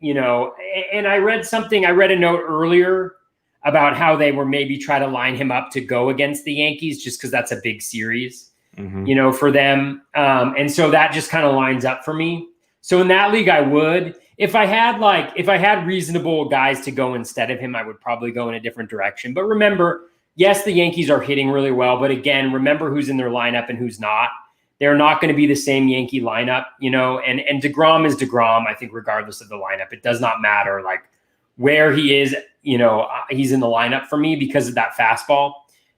and I read a note earlier about how they were maybe try to line him up to go against the Yankees just because that's a big series, for them. And so that just kind of lines up for me. So in that league, I would, if I had reasonable guys to go instead of him, I would probably go in a different direction. But remember, yes, the Yankees are hitting really well, but again, remember who's in their lineup and who's not. They're not going to be the same Yankee lineup, and deGrom is deGrom, I think, regardless of the lineup. It does not matter like where he is, he's in the lineup for me because of that fastball,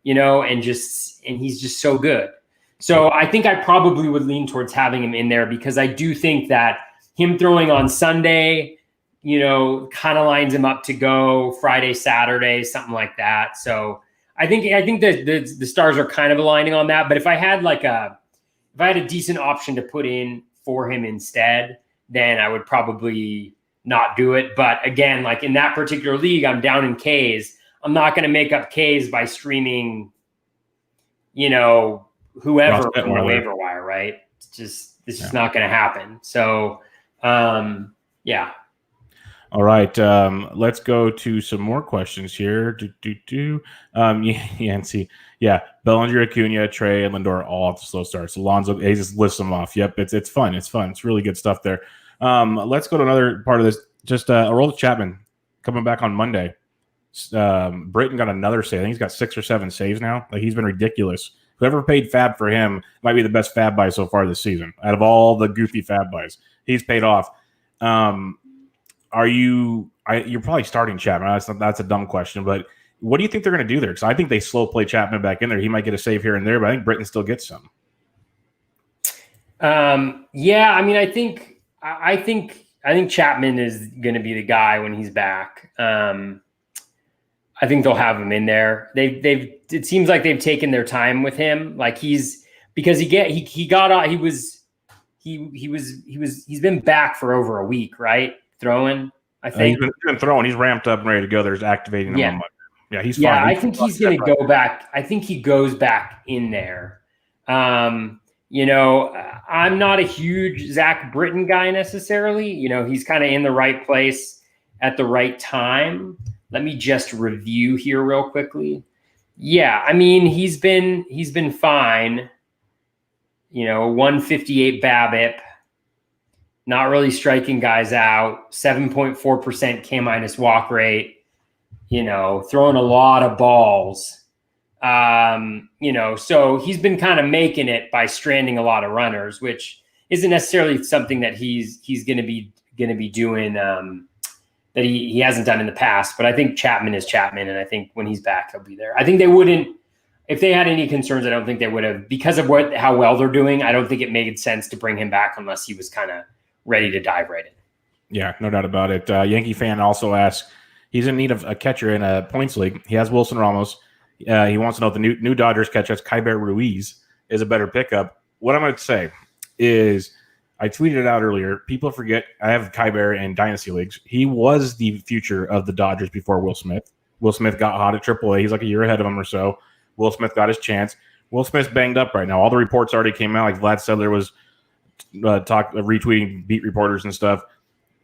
and he's just so good. So I think I probably would lean towards having him in there because I do think that him throwing on Sunday, kind of lines him up to go Friday, Saturday, something like that. So I think that the stars are kind of aligning on that. But if I had a decent option to put in for him instead, then I would probably not do it. But again, like in that particular league, I'm down in Ks. I'm not going to make up Ks by streaming, whoever from the waiver wire, right? It's just not going to happen. So, yeah. All right. Let's go to some more questions here. Yancey. Yeah. Bellinger, Acuna, Trey, and Lindor all off the slow starts. Alonso, he just lists them off. Yep. It's fun. It's fun. It's really good stuff there. Let's go to another part of this. Just a roll to Chapman coming back on Monday. Britton got another save. I think he's got 6 or 7 saves now. Like, he's been ridiculous. Whoever paid FAAB for him might be the best FAAB buy so far this season. Out of all the goofy FAAB buys, he's paid off. You're probably starting Chapman. That's a dumb question, but what do you think they're going to do there? Because I think they slow play Chapman back in there. He might get a save here and there, but I think Britton still gets some. Yeah, I mean, I think Chapman is going to be the guy when he's back. I think they'll have him in there. It seems like they've taken their time with him. Like he's been back for over a week, right? Throwing, I think. He's been throwing. He's ramped up and ready to go. There's activating him on Monday. Yeah, he's fine. Yeah, I think he's going to go back. I think he goes back in there. I'm not a huge Zach Britton guy necessarily. He's kind of in the right place at the right time. Let me just review here real quickly. Yeah, I mean, he's been fine. 158 BABIP, not really striking guys out, 7.4% K- walk rate, throwing a lot of balls. So he's been kind of making it by stranding a lot of runners, which isn't necessarily something that he's going to be doing that he hasn't done in the past. But I think Chapman is Chapman, and I think when he's back, he'll be there. I think they wouldn't, if they had any concerns, I don't think they would have, because of how well they're doing. I don't think it made sense to bring him back unless he was kind of ready to dive right in. Yeah, no doubt about it. Yankee fan also asks, he's in need of a catcher in a points league. He has Wilson Ramos. He wants to know if the new Dodgers catcher, Kyber Ruiz, is a better pickup. What I'm going to say is, I tweeted it out earlier. People forget I have Kyber in dynasty leagues. He was the future of the Dodgers before Will Smith. Will Smith got hot at AAA. He's like a year ahead of him or so. Will Smith got his chance. Will Smith's banged up right now. All the reports already came out. Like Vlad said, there was retweeting beat reporters and stuff.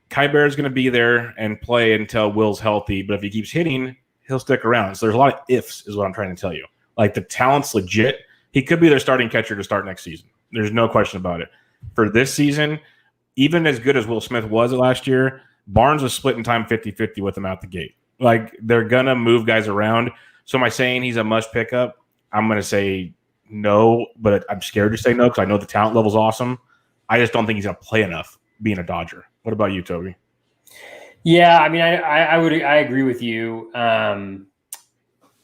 Kyber is going to be there and play until Will's healthy. But if he keeps hitting, he'll stick around. So there's a lot of ifs is what I'm trying to tell you. Like, the talent's legit. He could be their starting catcher to start next season. There's no question about it. For this season, even as good as Will Smith was last year, Barnes was splitting time 50-50 with him out the gate. Like, they're going to move guys around. So am I saying he's a must pickup? I'm going to say no, but I'm scared to say no because I know the talent level's awesome. I just don't think he's going to play enough being a Dodger. What about you, Toby? Yeah, I mean, I agree with you.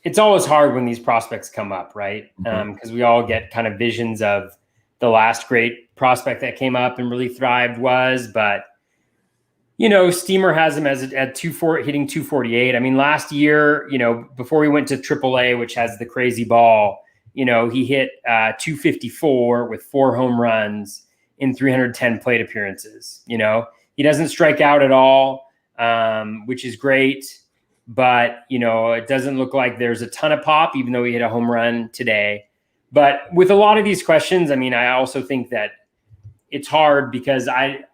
It's always hard when these prospects come up, right? Because we all get kind of visions of the last great prospect that came up and really thrived was, but Steamer has him as at hitting 248. I mean, last year, before we went to AAA, which has the crazy ball, he hit 254 with 4 home runs in 310 plate appearances. He doesn't strike out at all, which is great, but it doesn't look like there's a ton of pop, even though he hit a home run today. But with a lot of these questions, I mean, I also think that it's hard because I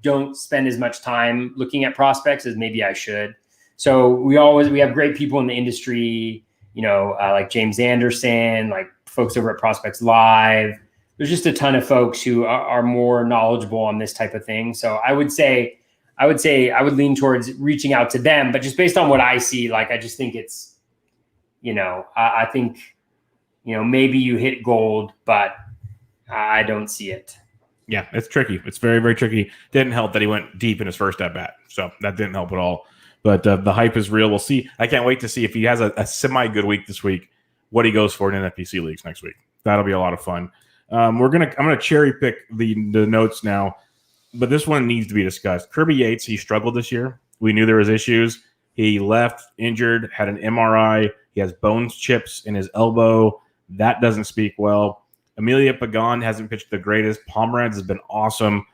don't spend as much time looking at prospects as maybe I should. So we have great people in the industry, like James Anderson, like folks over at Prospects Live. There's just a ton of folks who are more knowledgeable on this type of thing. So I would lean towards reaching out to them, but just based on what I see, like, I just think it's, I think, maybe you hit gold, but I don't see it. Yeah, it's tricky. It's very, very tricky. Didn't help that he went deep in his first at bat. So that didn't help at all. But the hype is real. We'll see. I can't wait to see if he has a semi-good week this week, what he goes for in NFBC leagues next week. That'll be a lot of fun. I'm gonna cherry pick the notes now, but this one needs to be discussed. Kirby Yates, he struggled this year. We knew there was issues. He left injured, had an MRI. He has bones chips in his elbow. That doesn't speak well. Emilia Pagan hasn't pitched the greatest. Pomeranz has been awesome.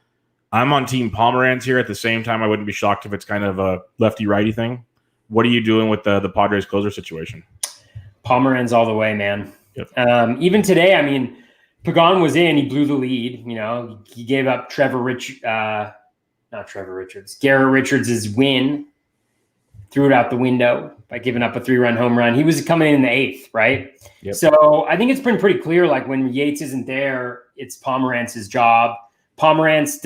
I'm on team Pomeranz here. At the same time, I wouldn't be shocked if it's kind of a lefty-righty thing. What are you doing with the Padres closer situation? Pomeranz all the way, man. Yep. Even today, I mean, Pagan was in. He blew the lead. He gave up Garrett Richards' win. Threw it out the window by giving up a 3-run home run. He was coming in the 8th, right? Yep. So I think it's been pretty clear, like when Yates isn't there, it's Pomeranz's job. Pomeranz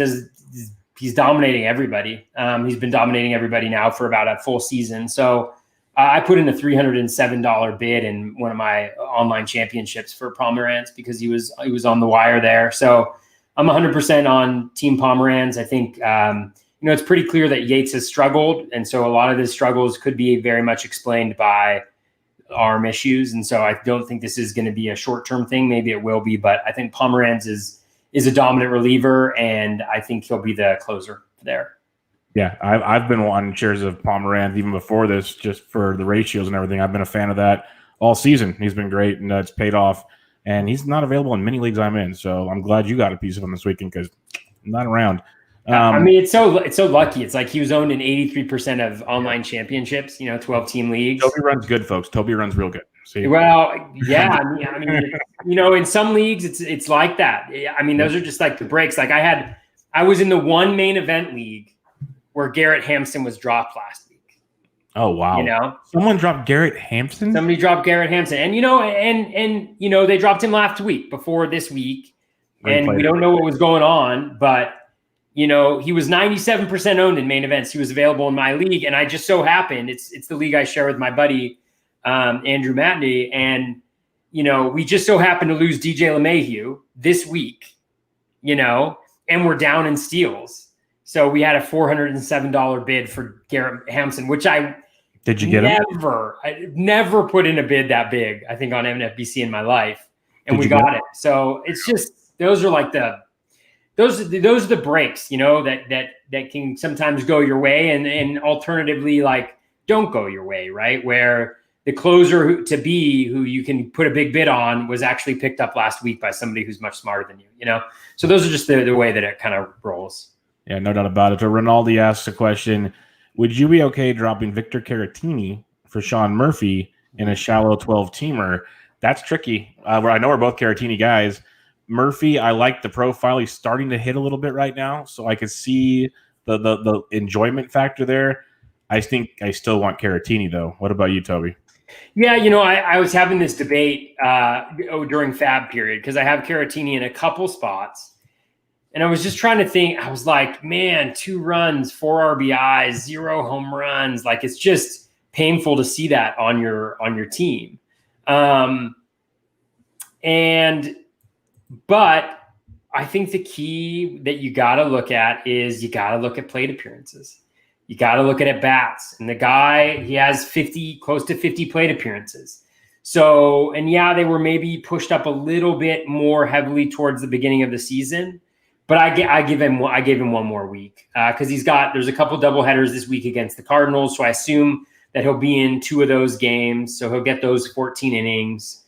he's dominating everybody. He's been dominating everybody now for about a full season. So I put in a $307 bid in one of my online championships for Pomeranz because he was on the wire there. So I'm 100% on team Pomeranz. I think, it's pretty clear that Yates has struggled. And so a lot of his struggles could be very much explained by arm issues. And so I don't think this is going to be a short-term thing. Maybe it will be, but I think Pomeranz is a dominant reliever, and I think he'll be the closer there. Yeah, I've been wanting shares of Pomeranz even before this, just for the ratios and everything. I've been a fan of that all season. He's been great, and it's paid off. And he's not available in many leagues I'm in, so I'm glad you got a piece of him this weekend because I'm not around. I mean, it's so lucky. It's like he was owned in 83% of online championships, 12-team leagues. Toby runs good, folks. Toby runs real good. See? Well, yeah. I mean, in some leagues, it's like that. I mean, those are just like the breaks. Like I was in the one main event league where Garrett Hampson was dropped last week. Oh, wow. Someone dropped Garrett Hampson? Somebody dropped Garrett Hampson. And, they dropped him last week before this week. And we don't know what was going on, but he was 97% owned in main events. He was available in my league. And I just so happened, it's the league I share with my buddy, Andrew Matney. And, we just so happened to lose DJ LeMahieu this week, and we're down in steals. So we had a $407 bid for Garrett Hampson, which did you get him? I never put in a bid that big, I think, on NFBC in my life. And we got it. So it's just, those are like those are the breaks, that can sometimes go your way and alternatively, like, don't go your way, right? Where the closer who you can put a big bid on was actually picked up last week by somebody who's much smarter than you, So those are just the way that it kind of rolls. Yeah, no doubt about it. So Rinaldi asks a question, would you be okay dropping Victor Caratini for Sean Murphy in a shallow 12-teamer? That's tricky. I know we're both Caratini guys. Murphy, I like the profile. He's starting to hit a little bit right now, so I could see the enjoyment factor there. I think I still want Caratini, though. What about you, Toby? Yeah, I was having this debate during FAAB period because I have Caratini in a couple spots. And I was just trying to think. I was like, man, 2 runs, 4 RBIs, 0 home runs. Like, it's just painful to see that on your team. But I think the key that you got to look at is you got to look at plate appearances. You got to look at bats. And the guy, he has close to 50 plate appearances. So, and yeah, they were maybe pushed up a little bit more heavily towards the beginning of the season. But I gave him one more week because there's a couple doubleheaders this week against the Cardinals. So I assume that he'll be in 2 of those games. So he'll get those 14 innings.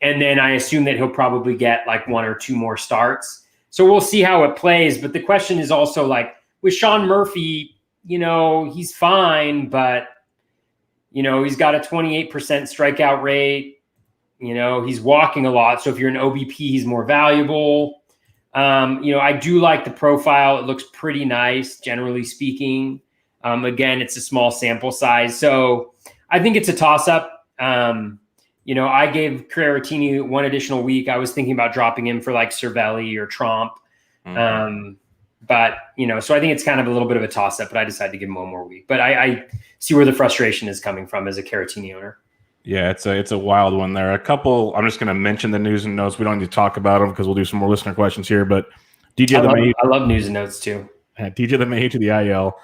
And then I assume that he'll probably get like 1 or 2 more starts. So we'll see how it plays. But the question is also, like, with Sean Murphy, he's fine, but, he's got a 28% strikeout rate. He's walking a lot. So if you're an OBP, he's more valuable. I do like the profile. It looks pretty nice, generally speaking. Again, it's a small sample size. So I think it's a toss-up. I gave Caratini 1 additional week. I was thinking about dropping him for like Cervelli or Tromp. Mm-hmm. But so I think it's kind of a little bit of a toss-up, but I decided to give him 1 more week. But I see where the frustration is coming from as a Caratini owner. Yeah, it's a wild one there. I'm just going to mention the news and notes. We don't need to talk about them because we'll do some more listener questions here. But I love news and notes too. DJ LeMahieu to the IL.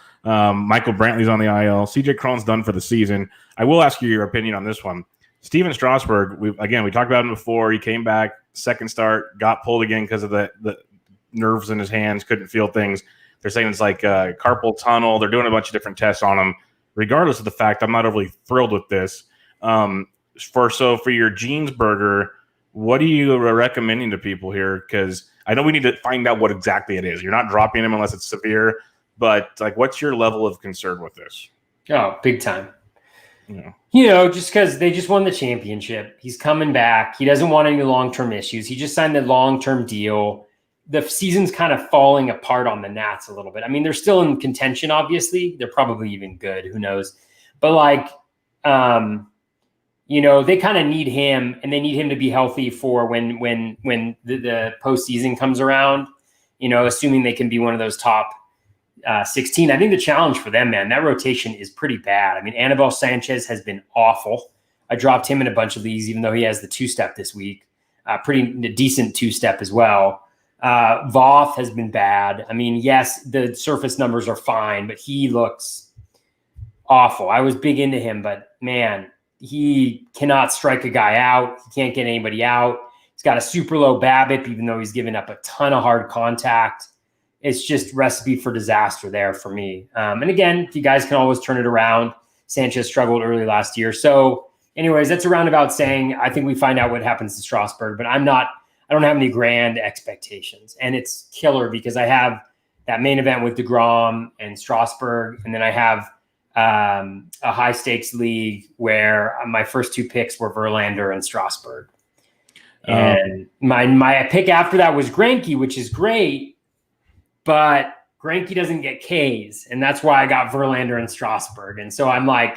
Michael Brantley's on the IL. CJ Cron's done for the season. I will ask you your opinion on this one. Steven Strasburg, we talked about him before. He came back, second start, got pulled again because of the nerves in his hands, couldn't feel things. They're saying it's like carpal tunnel. They're doing a bunch of different tests on him. Regardless of the fact, I'm not overly thrilled with this. for your jeans burger, what are you recommending to people here? Because I know we need to find out what exactly it is. You're not dropping him unless it's severe, but like, what's your level of concern with this? Oh, big time. Yeah. Just because they just won the championship. He's coming back. He doesn't want any long-term issues. He just signed a long-term deal. The season's kind of falling apart on the Nats a little bit. I mean, they're still in contention, obviously. They're probably even good. Who knows? But like, they kind of need him, and they need him to be healthy for when the postseason comes around, assuming they can be one of those top 16. I think the challenge for them, man, that rotation is pretty bad. I mean, Anibal Sanchez has been awful. I dropped him in a bunch of leagues, even though he has the 2-step this week. Pretty decent 2-step as well. Voth has been bad. I mean, yes, the surface numbers are fine, but he looks awful. I was big into him, but man, he cannot strike a guy out. He can't get anybody out. He's got a super low BABIP, even though he's given up a ton of hard contact. It's just recipe for disaster there for me. And again, you guys can always turn it around. Sanchez struggled early last year. So anyways, that's a roundabout saying I think we find out what happens to Strasburg, but I don't have any grand expectations. And it's killer because I have that main event with DeGrom and Strasburg, and then I have a high stakes league where my first 2 picks were Verlander and Strasburg. And my pick after that was Greinke, which is great, but Greinke doesn't get Ks, and that's why I got Verlander and Strasburg. And so I'm like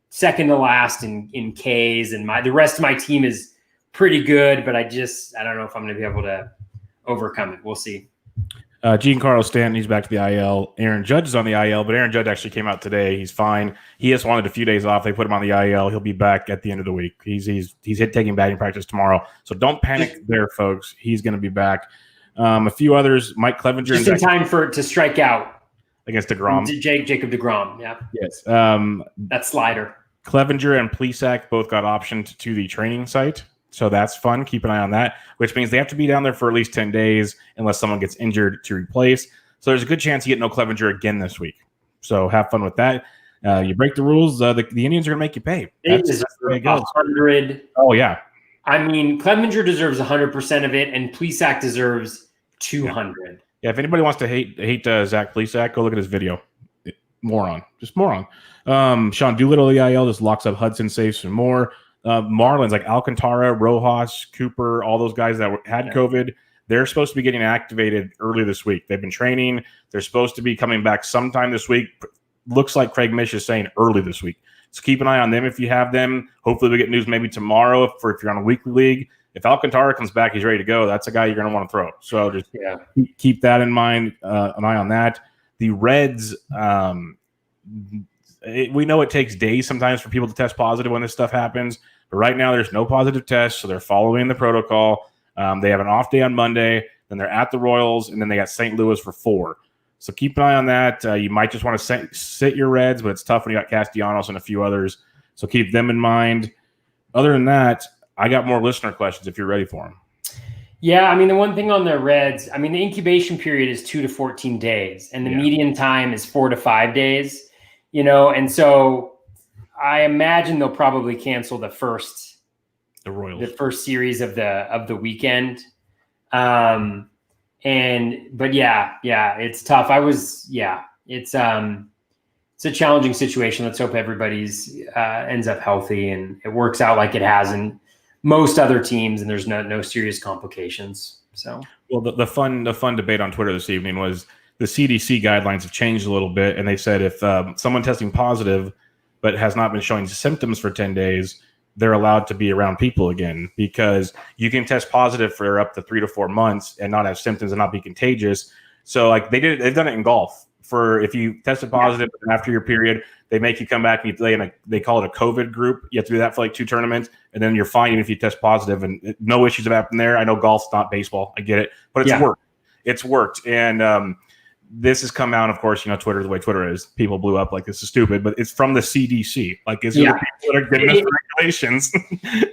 second to last in Ks, and the rest of my team is pretty good, but I don't know if I'm going to be able to overcome it. We'll see. Giancarlo Stanton, he's back to the IL. Aaron Judge is on the IL, but Aaron Judge actually came out today. He's fine. He just wanted a few days off. They put him on the IL. He'll be back at the end of the week. He's taking batting practice tomorrow, so don't panic there, folks. He's going to be back. A few others, Mike Clevenger. Just in time to strike out against DeGrom. Jacob DeGrom, yeah. Yes. That slider. Clevenger and Plesac both got optioned to the training site, so that's fun. Keep an eye on that, which means they have to be down there for at least 10 days unless someone gets injured to replace. So there's a good chance you get no Clevenger again this week. So have fun with that. You break the rules, the Indians are going to make you pay. They deserve 100. Oh, yeah. I mean, Clevenger deserves 100% of it, and Plesac deserves 200. Yeah, if anybody wants to hate Zach Plesac, go look at his video. Moron. Just moron. Sean Doolittle, the IL, just locks up Hudson safes and more. Marlins, like Alcantara, Rojas, Cooper, all those guys that had COVID, they're supposed to be getting activated early this week. They've been training. They're supposed to be coming back sometime this week. Looks like Craig Mish is saying early this week. So keep an eye on them if you have them. Hopefully we get news maybe tomorrow if you're on a weekly league. If Alcantara comes back, he's ready to go. That's a guy you're going to want to throw. So just keep that in mind, an eye on that. The Reds, we know it takes days sometimes for people to test positive when this stuff happens. But right now there's no positive tests, so they're following the protocol. They have an off day on Monday, then they're at the Royals, and then they got St. Louis for 4. So keep an eye on that. You might just want to sit your Reds, but it's tough when you got Castellanos and a few others. So keep them in mind. Other than that, I got more listener questions if you're ready for them. Yeah, I mean, the one thing on the Reds, I mean, the incubation period is 2 to 14 days, and the median time is 4 to 5 days, and so I imagine they'll probably cancel the first series of the weekend. But it's tough. It's a challenging situation. Let's hope everybody's ends up healthy and it works out like it has in most other teams, and there's no serious complications. So, well, the fun debate on Twitter this evening was the CDC guidelines have changed a little bit, and they said if someone testing positive but has not been showing symptoms for 10 days, they're allowed to be around people again, because you can test positive for up to 3 to 4 months and not have symptoms and not be contagious. So like they've done it in golf. For if you tested positive after your period, they make you come back and you play they call it a COVID group. You have to do that for like 2 tournaments, and then you're fine even if you test positive, and no issues have happened there. I know golf's not baseball. I get it, but it's worked. It's worked. And this has come out, of course, Twitter, the way Twitter is, people blew up like this is stupid, but it's from the CDC. Like it's the people that are giving us the regulations.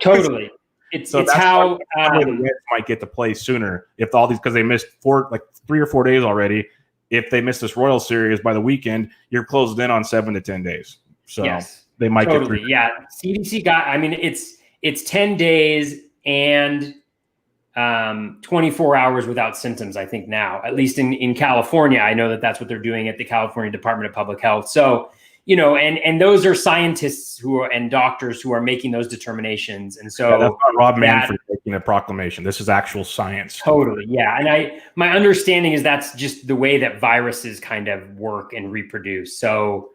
Totally. It's how the Reds might get to play sooner if all these, because they missed 3 or 4 days already. If they miss this Royal Series by the weekend, you're closed in on 7 to 10 days. So they might get through. Yeah, CDC got. I mean, it's it's 10 days and 24 hours without symptoms, I think now, at least in California. I know that that's what they're doing at the California Department of Public Health. So, and those are scientists and doctors who are making those determinations. And so that's not Rob Manfred making a proclamation. This is actual science. Totally. Yeah. And my understanding is that's just the way that viruses kind of work and reproduce. So,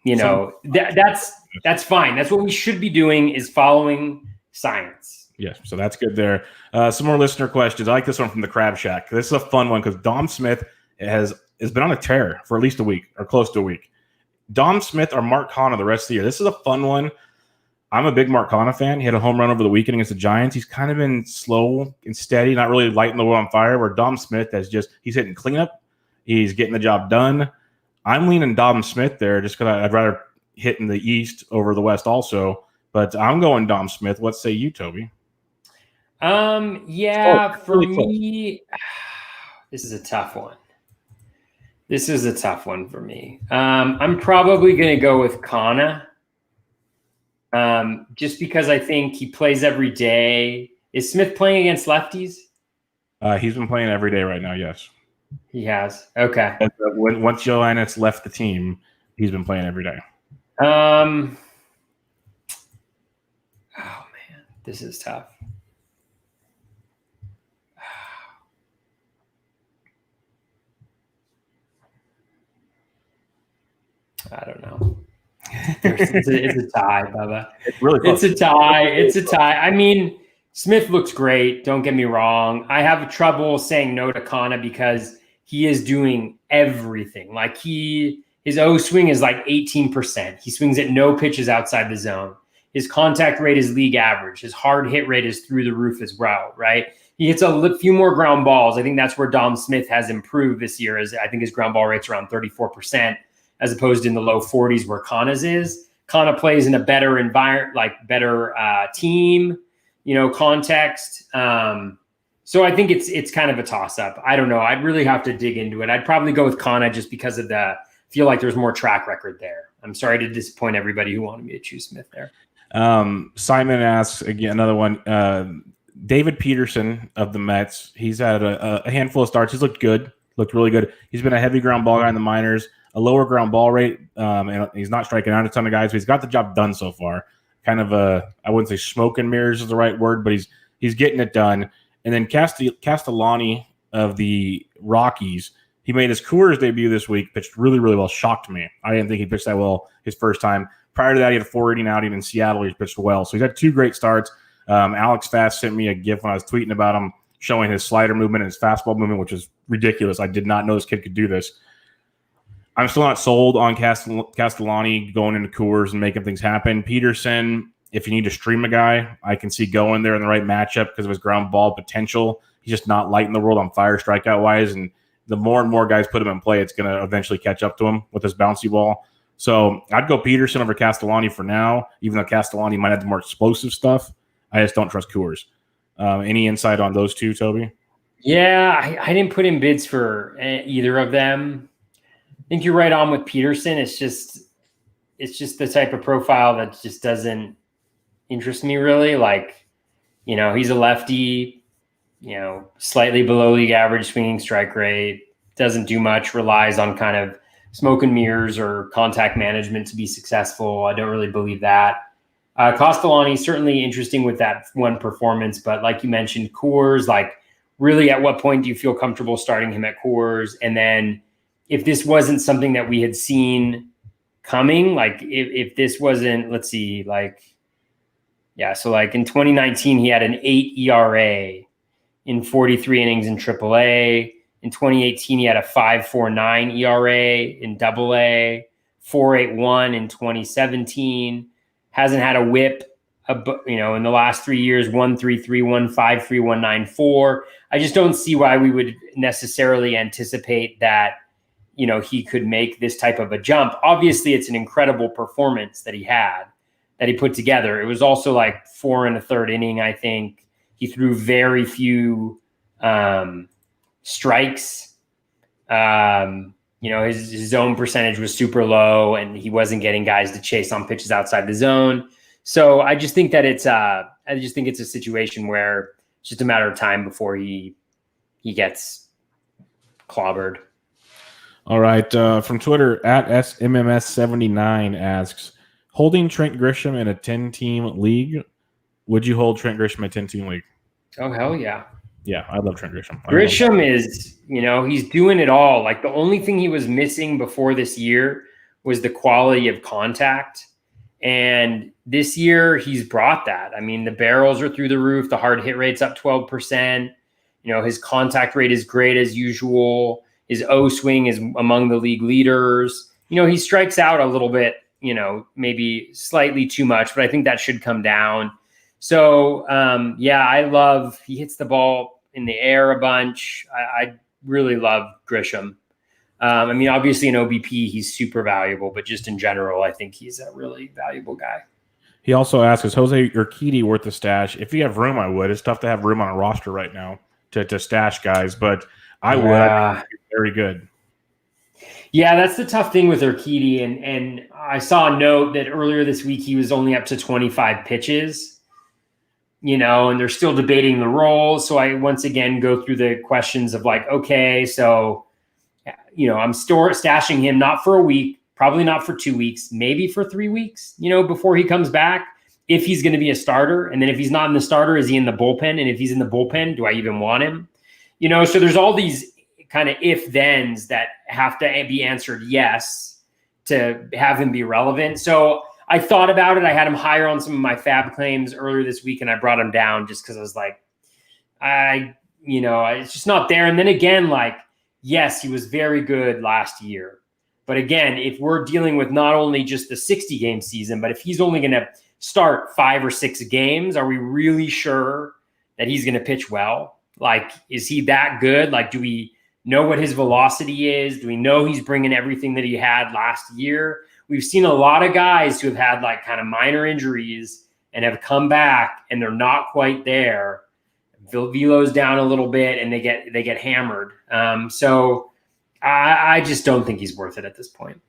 that's fine. That's what we should be doing, is following science. Yes. So that's good there. Some more listener questions. I like this one from the Crab Shack. This is a fun one because Dom Smith has been on a tear for at least a week or close to a week. Dom Smith or Mark Hanna the rest of the year. This is a fun one. I'm a big Mark Hanna fan. He had a home run over the weekend against the Giants. He's kind of been slow and steady, not really lighting the world on fire, where Dom Smith he's hitting cleanup. He's getting the job done. I'm leaning Dom Smith there just because I'd rather hit in the East over the West also. But I'm going Dom Smith. What say you, Toby? For me, this is a tough one. This is a tough one for me. I'm probably going to go with Kana, just because I think he plays every day. Is Smith playing against lefties? He's been playing every day right now, yes. He has. Okay. Once Johannes left the team, he's been playing every day. Oh, man. This is tough. I don't know. It's a tie, Bubba. It's a tie. It's a tie. I mean, Smith looks great. Don't get me wrong. I have trouble saying no to Kana because he is doing everything. Like his O swing is like 18%. He swings at no pitches outside the zone. His contact rate is league average. His hard hit rate is through the roof as well, right? He hits a few more ground balls. I think that's where Dom Smith has improved this year. I think his ground ball rate's around 34%. As opposed to in the low 40s where Kana's is. Kana plays in a better environment, like better team, context. So I think it's kind of a toss-up. I don't know. I'd really have to dig into it. I'd probably go with Kana just because of feel like there's more track record there. I'm sorry to disappoint everybody who wanted me to choose Smith there. Simon asks, again, another one. David Peterson of the Mets. He's had a handful of starts. He's looked really good. He's been a heavy ground ball guy in the minors. A lower ground ball rate, and he's not striking out a ton of guys, but he's got the job done so far. Kind of I wouldn't say smoke and mirrors is the right word, but he's getting it done. And then Castellani of the Rockies, he made his Coors debut this week, pitched really, really well, shocked me. I didn't think he pitched that well his first time. Prior to that, he had a 4-inning outing in Seattle. He pitched well. So he's had 2 great starts. Alex Fast sent me a GIF when I was tweeting about him, showing his slider movement and his fastball movement, which is ridiculous. I did not know this kid could do this. I'm still not sold on Castellani going into Coors and making things happen. Peterson, if you need to stream a guy, I can see going there in the right matchup because of his ground ball potential. He's just not lighting the world on fire strikeout-wise, and the more and more guys put him in play, it's going to eventually catch up to him with his bouncy ball. So I'd go Peterson over Castellani for now, even though Castellani might have the more explosive stuff. I just don't trust Coors. Any insight on those two, Toby? Yeah, I didn't put in bids for either of them. I think you're right on with Peterson. It's just the type of profile that just doesn't interest me really. Like, he's a lefty, slightly below league average swinging strike rate, doesn't do much, relies on kind of smoke and mirrors or contact management to be successful. I don't really believe that. Castellani, certainly interesting with that one performance, but like you mentioned, Coors, like really at what point do you feel comfortable starting him at Coors? And then if this wasn't something that we had seen coming, like if this wasn't, let's see, so like in 2019, he had an 8 ERA in 43 innings in AAA. In 2018, he had a 5.49 ERA in AA, 4.81 in 2017. Hasn't had a whip, in the last 3 years, 1.33, 1.53, 1.94. I just don't see why we would necessarily anticipate that, he could make this type of a jump. Obviously, it's an incredible performance that he put together. It was also like 4 1/3 inning, I think. He threw very few strikes. His zone percentage was super low, and he wasn't getting guys to chase on pitches outside the zone. So I just think that it's a situation where it's just a matter of time before he gets clobbered. All right. From Twitter, at SMMS79 asks, holding Trent Grisham in a 10-team league, would you hold Trent Grisham in a 10-team league? Oh, hell yeah. Yeah, I love Trent Grisham. Grisham is, he's doing it all. Like, the only thing he was missing before this year was the quality of contact. And this year he's brought that. I mean, the barrels are through the roof. The hard hit rate's up 12%. His contact rate is great as usual. His O swing is among the league leaders. He strikes out a little bit, maybe slightly too much, but I think that should come down. So, he hits the ball in the air a bunch. I really love Grisham. Obviously in OBP, he's super valuable, but just in general, I think he's a really valuable guy. He also asks, is Jose Urquidy worth the stash? If you have room, I would. It's tough to have room on a roster right now to stash guys, but I would. I think he's very good. Yeah, that's the tough thing with Urquidy. And I saw a note that earlier this week he was only up to 25 pitches, and they're still debating the role. So I once again go through the questions of like, okay, so I'm stashing him not for a week, probably not for 2 weeks, maybe for 3 weeks, before he comes back, if he's going to be a starter. And then if he's not in the starter, is he in the bullpen? And if he's in the bullpen, do I even want him? So there's all these kind of if-thens that have to be answered yes to have him be relevant. So I thought about it. I had him higher on some of my FAAB claims earlier this week, and I brought him down just because I was like, it's just not there. And then again, like, yes, he was very good last year. But again, if we're dealing with not only just the 60-game season, but if he's only going to start 5 or 6 games, are we really sure that he's going to pitch well? Like, is he that good? Like, do we know what his velocity is? Do we know he's bringing everything that he had last year? We've seen a lot of guys who have had like kind of minor injuries and have come back and they're not quite there. Velo's down a little bit and they get hammered. So I just don't think he's worth it at this point.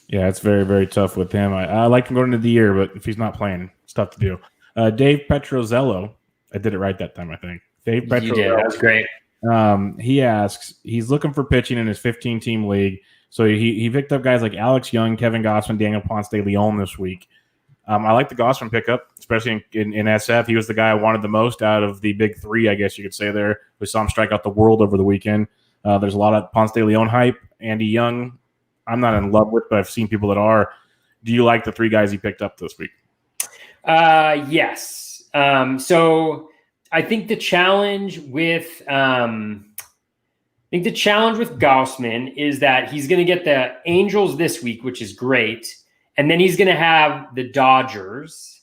Yeah, it's very, very tough with him. I like him going into the year, but if he's not playing, it's tough to do. Dave Petrozello, I did it right that time, I think. Dave Petrozello. You did. That was great. He asks, he's looking for pitching in his 15-team league. So he picked up guys like Alex Young, Kevin Gossman, Daniel Ponce de Leon this week. I like the Gossman pickup, especially in SF. He was the guy I wanted the most out of the big three, I guess you could say there. We saw him strike out the world over the weekend. There's a lot of Ponce de Leon hype. Andy Young, I'm not in love with, but I've seen people that are. Do you like the 3 guys he picked up this week? Yes. So I think the challenge with Gossman is that he's going to get the Angels this week, which is great. And then he's going to have the Dodgers.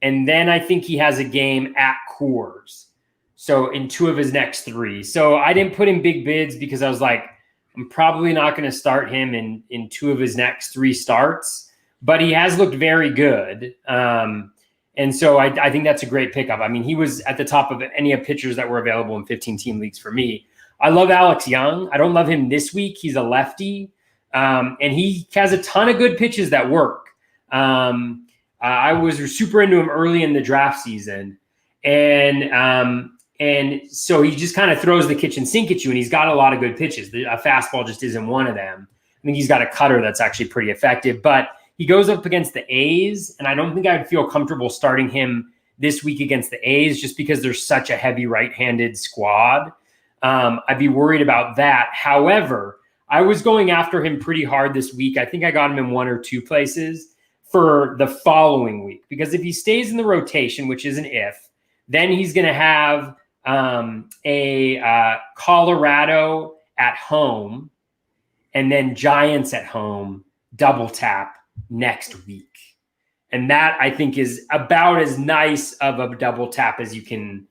And then I think he has a game at Coors. So in 2 of his next 3. So I didn't put in big bids because I was like, I'm probably not going to start him in 2 of his next 3 starts. But he has looked very good. And so I think that's a great pickup. I mean, he was at the top of any of pitchers that were available in 15-team leagues for me. I love Alex Young. I don't love him this week. He's a lefty. And he has a ton of good pitches that work. I was super into him early in the draft season. And so he just kind of throws the kitchen sink at you, and he's got a lot of good pitches. A fastball just isn't one of them. I think he's got a cutter that's actually pretty effective. But he goes up against the A's, and I don't think I'd feel comfortable starting him this week against the A's just because there's such a heavy right-handed squad. I'd be worried about that. However, I was going after him pretty hard this week. I think I got him in 1 or 2 places for the following week, because if he stays in the rotation, which is an if, then he's going to have a Colorado at home and then Giants at home double tap next week. And that, I think, is about as nice of a double tap as you can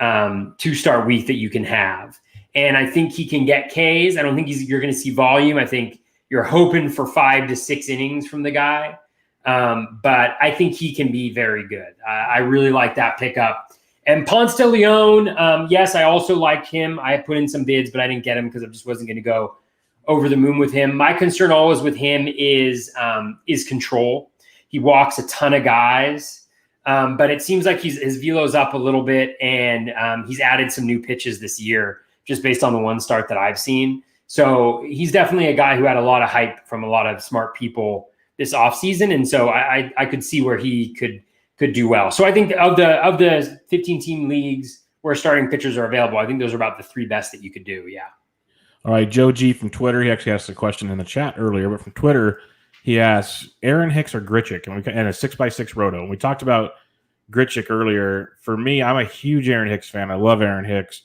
2-start week that you can have. And I think he can get Ks. I don't think you're going to see volume. I think you're hoping for 5 to 6 innings from the guy. But I think he can be very good. I really like that pickup. And Ponce de Leon, yes, I also liked him. I put in some bids, but I didn't get him because I just wasn't going to go over the moon with him. My concern always with him is control. He walks a ton of guys. But it seems like his velo's up a little bit, and he's added some new pitches this year just based on the one start that I've seen. So he's definitely a guy who had a lot of hype from a lot of smart people this offseason. And so I could see where he could do well. So I think of the 15-team leagues where starting pitchers are available, I think those are about the 3 best that you could do. Yeah. All right, Joe G from Twitter. He actually asked a question in the chat earlier, but from Twitter, he asks Aaron Hicks or Grichuk, and a 6x6 roto. And we talked about Grichuk earlier. For me, I'm a huge Aaron Hicks fan. I love Aaron Hicks.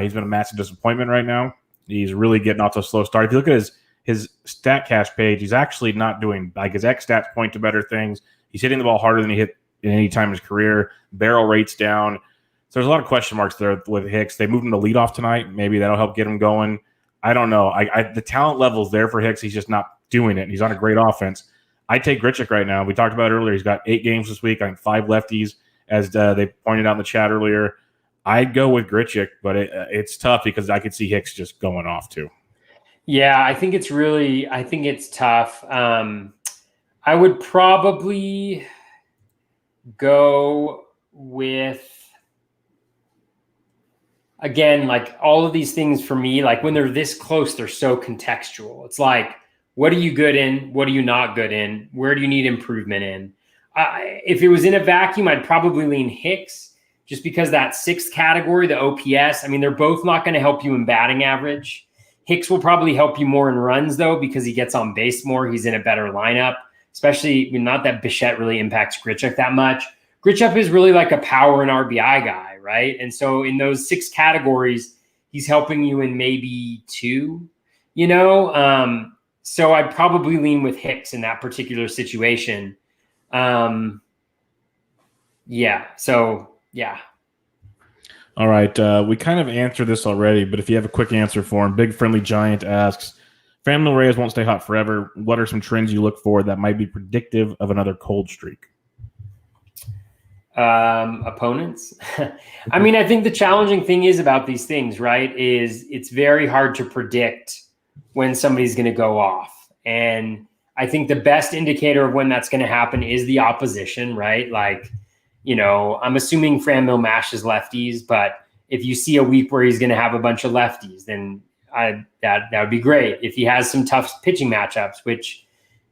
He's been a massive disappointment right now. He's really getting off to a slow start. If you look at his StatCast page, he's actually not doing like his X stats point to better things. He's hitting the ball harder than he hit in any time in his career. Barrel rate's down. So there's a lot of question marks there with Hicks. They moved him to leadoff tonight. Maybe that'll help get him going. I don't know. The talent level's there for Hicks. He's just not doing it. He's on a great offense. I take Grichuk right now. We talked about it earlier. He's got 8 games this week. I think 5 lefties, as they pointed out in the chat earlier. I'd go with Grichuk, but it's tough because I could see Hicks just going off too. Yeah, I think it's tough. I would probably go with, again, like all of these things for me, like when they're this close, they're so contextual. It's like, what are you good in? What are you not good in? Where do you need improvement in? If it was in a vacuum, I'd probably lean Hicks just because that 6th category, the OPS, I mean, they're both not going to help you in batting average. Hicks will probably help you more in runs, though, because he gets on base more. He's in a better lineup, especially not that Bichette really impacts Grichuk that much. Grichuk is really like a power and RBI guy, right? And so in those 6 categories, he's helping you in maybe 2, So I'd probably lean with Hicks in that particular situation. Yeah. All right. We kind of answered this already, but if you have a quick answer for him, Big Friendly Giant asks, Franmil Reyes won't stay hot forever. What are some trends you look for that might be predictive of another cold streak? Opponents. I mean, I think the challenging thing is about these things, right, is it's very hard to predict when somebody's going to go off. And I think the best indicator of when that's going to happen is the opposition, right? Like, I'm assuming Franmil mashes lefties, but if you see a week where he's going to have a bunch of lefties, then that would be great. If he has some tough pitching matchups, which,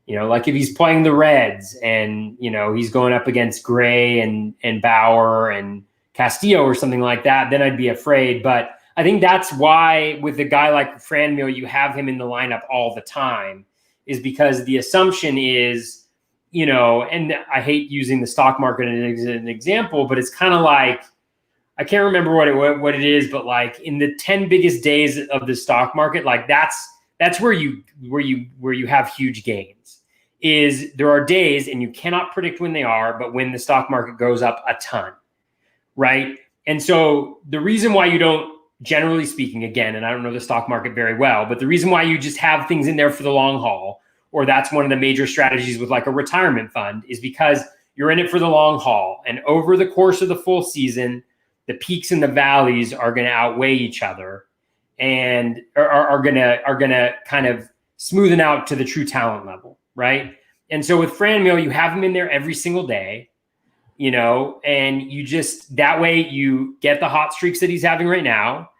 like if he's playing the Reds and, he's going up against Gray and Bauer and Castillo or something like that, then I'd be afraid. But I think that's why with a guy like Franmil, you have him in the lineup all the time, is because the assumption is, and I hate using the stock market as an example, but it's kind of like, I can't remember what it is, but like in the 10 biggest days of the stock market, like that's where you have huge gains. Is there are days, and you cannot predict when they are, but when the stock market goes up a ton, right? And so the reason why you don't, generally speaking, again, and I don't know the stock market very well, but the reason why you just have things in there for the long haul, or that's one of the major strategies with like a retirement fund, is because you're in it for the long haul. And over the course of the full season, the peaks and the valleys are going to outweigh each other and are going to kind of smoothen out to the true talent level, right? And so with Franmil, you have him in there every single day, and you just, that way you get the hot streaks that he's having right now.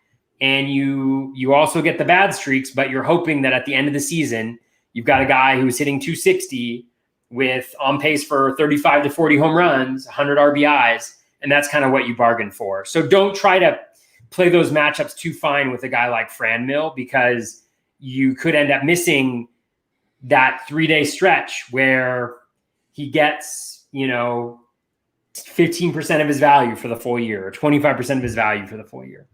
And you also get the bad streaks, but you're hoping that at the end of the season, you've got a guy who's hitting 260 with on pace for 35 to 40 home runs, 100 RBIs, and that's kind of what you bargained for. So don't try to play those matchups too fine with a guy like Franmil, because you could end up missing that 3-day stretch where he gets, 15% of his value for the full year, or 25% of his value for the full year.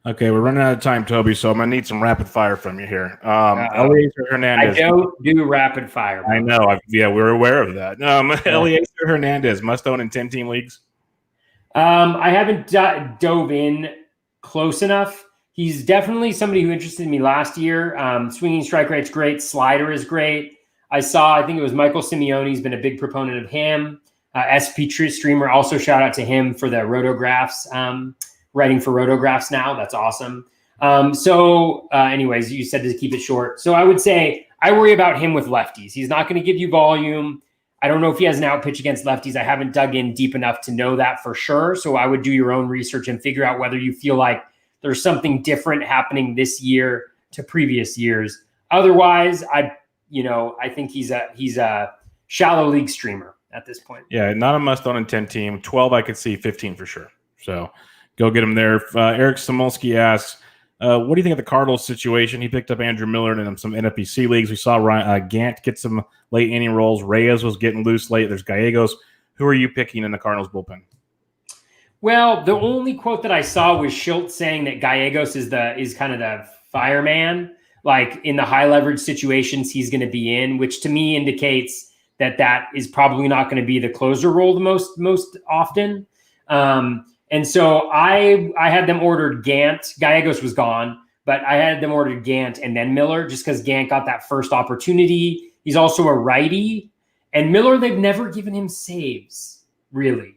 Okay, we're running out of time, Toby, so I'm going to need some rapid fire from you here. Eliezer Hernandez. I don't do rapid fire. I know. We're aware of that. Eliezer Hernandez, must own in 10-team leagues? I haven't dove in close enough. He's definitely somebody who interested me last year. Swinging strike rate's great. Slider is great. I think it was Michael Simeone's been a big proponent of him. SP Streamer, also shout out to him for the rotographs. Writing for rotographs now. That's awesome. Anyways, you said to keep it short. So I would say I worry about him with lefties. He's not going to give you volume. I don't know if he has an out pitch against lefties. I haven't dug in deep enough to know that for sure. So I would do your own research and figure out whether you feel like there's something different happening this year to previous years. Otherwise, I think he's a shallow league streamer at this point. Yeah, not a must-own in 10 team. 12, I could see 15 for sure. So go get him there. Eric Samolsky asks, what do you think of the Cardinals situation? He picked up Andrew Miller in some NFBC leagues. We saw Gant get some late inning rolls. Reyes was getting loose late. There's Gallegos. Who are you picking in the Cardinals bullpen? Well, the only quote that I saw was Schultz saying that Gallegos is kind of the fireman. Like in the high leverage situations he's going to be in, which to me indicates that is probably not going to be the closer role the most often. And so I had them ordered Gant. Gallegos was gone, but I had them ordered Gant and then Miller just because Gant got that first opportunity. He's also a righty. And Miller, they've never given him saves, really.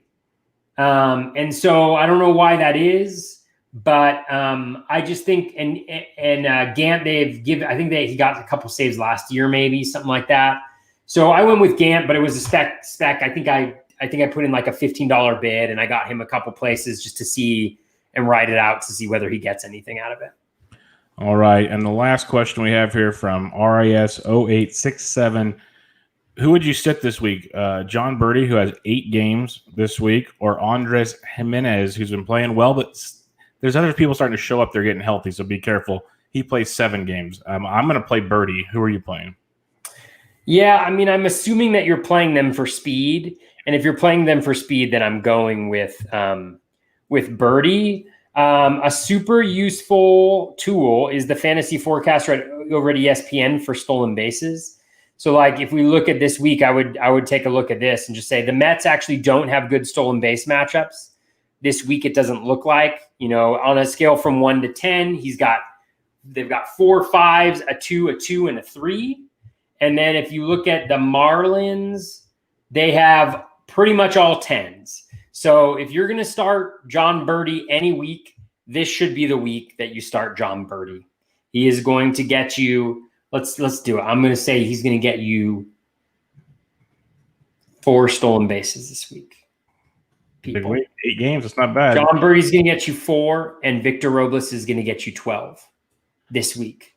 And so I don't know why that is, but I just think and Gant I think he got a couple saves last year, maybe something like that. So I went with Gant, but it was a spec. I think I put in like a $15 bid and I got him a couple places just to see and write it out to see whether he gets anything out of it. All right. And the last question we have here from RIS0867. Who would you sit this week? John Birdie, who has 8 games this week, or Andres Jimenez, who's been playing well, but there's other people starting to show up. They're getting healthy, so be careful. He plays 7 games. I'm going to play Birdie. Who are you playing? Yeah, I mean, I'm assuming that you're playing them for speed. And if you're playing them for speed, then I'm going with Birdie. A super useful tool is the fantasy forecaster over at ESPN for stolen bases. So like if we look at this week, I would take a look at this and just say the Mets actually don't have good stolen base matchups. This week it doesn't look like, on a scale from 1 to 10, they've got 4 5s, a 2, and a 3. And then if you look at the Marlins, they have pretty much all 10s. So if you're going to start John Birdie any week, this should be the week that you start John Birdie. He is going to get you, let's do it. I'm going to say he's going to get you 4 stolen bases this week. People. 8 games, it's not bad. John Birdie's going to get you 4, and Victor Robles is going to get you 12 this week.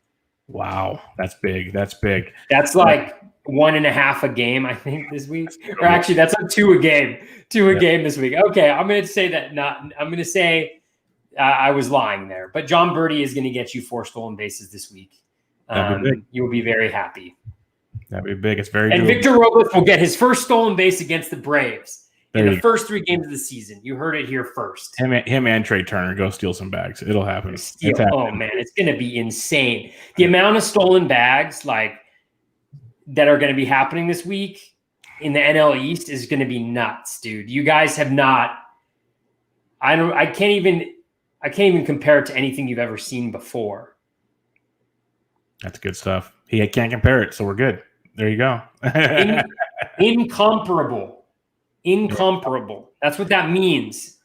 Wow, that's big. That's big. That's like 1.5 a game, I think, this week. Or actually, that's like 2 a game. 2 a game this week. Okay, I'm going to say that I'm going to say I was lying there. But John Birdie is going to get you 4 stolen bases this week. You will be very happy. That'd be big. It's very And doable. Victor Robles will get his first stolen base against the Braves in the first 3 games of the season. You heard it here first. Him and Trey Turner go steal some bags. It'll happen. Oh, man, it's going to be insane. The amount of stolen bags that are going to be happening this week in the NL East is going to be nuts, dude. You guys have not – I can't even compare it to anything you've ever seen before. That's good stuff. He can't compare it, so we're good. There you go. Incomparable. That's what that means.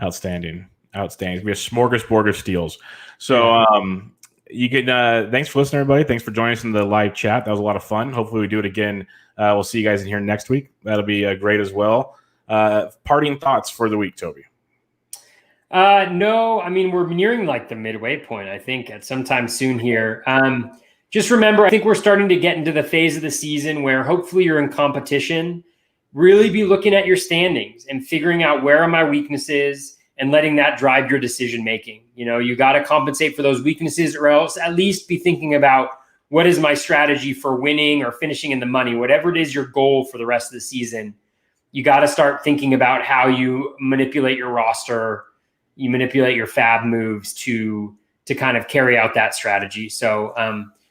Outstanding. We have smorgasbord of steals. So you can thanks for listening, everybody. Thanks for joining us in the live chat. That was a lot of fun. Hopefully we do it again. We'll see you guys in here next week. That'll be great as well. Parting thoughts for the week, Toby. No, I mean, we're nearing like the midway point, I think, at some time soon here. Just remember, I think we're starting to get into the phase of the season where hopefully you're in competition. Really be looking at your standings and figuring out where are my weaknesses and letting that drive your decision making. You got to compensate for those weaknesses, or else at least be thinking about what is my strategy for winning or finishing in the money, whatever it is your goal for the rest of the season. You got to start thinking about how you manipulate your roster, you manipulate your FAAB moves to kind of carry out that strategy. So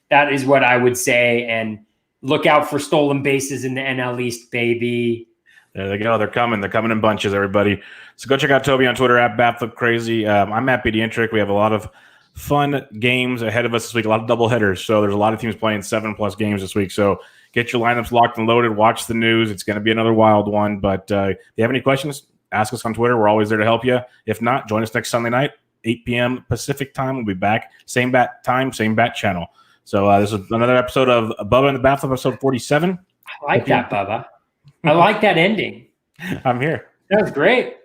that is what I would say. And look out for stolen bases in the NL East, baby. There they go. They're coming. They're coming in bunches, everybody. So go check out Toby on Twitter at BatFlipCrazy. I'm at Pediatric. We have a lot of fun games ahead of us this week, a lot of double headers. So there's a lot of teams playing 7+ games this week. So get your lineups locked and loaded. Watch the news. It's going to be another wild one. But if you have any questions, ask us on Twitter. We're always there to help you. If not, join us next Sunday night, 8 p.m. Pacific time. We'll be back. Same bat time, same bat channel. So this is another episode of Bubba and the Bat Flip, episode 47. I like that, Bubba. I like that ending. I'm here. That was great.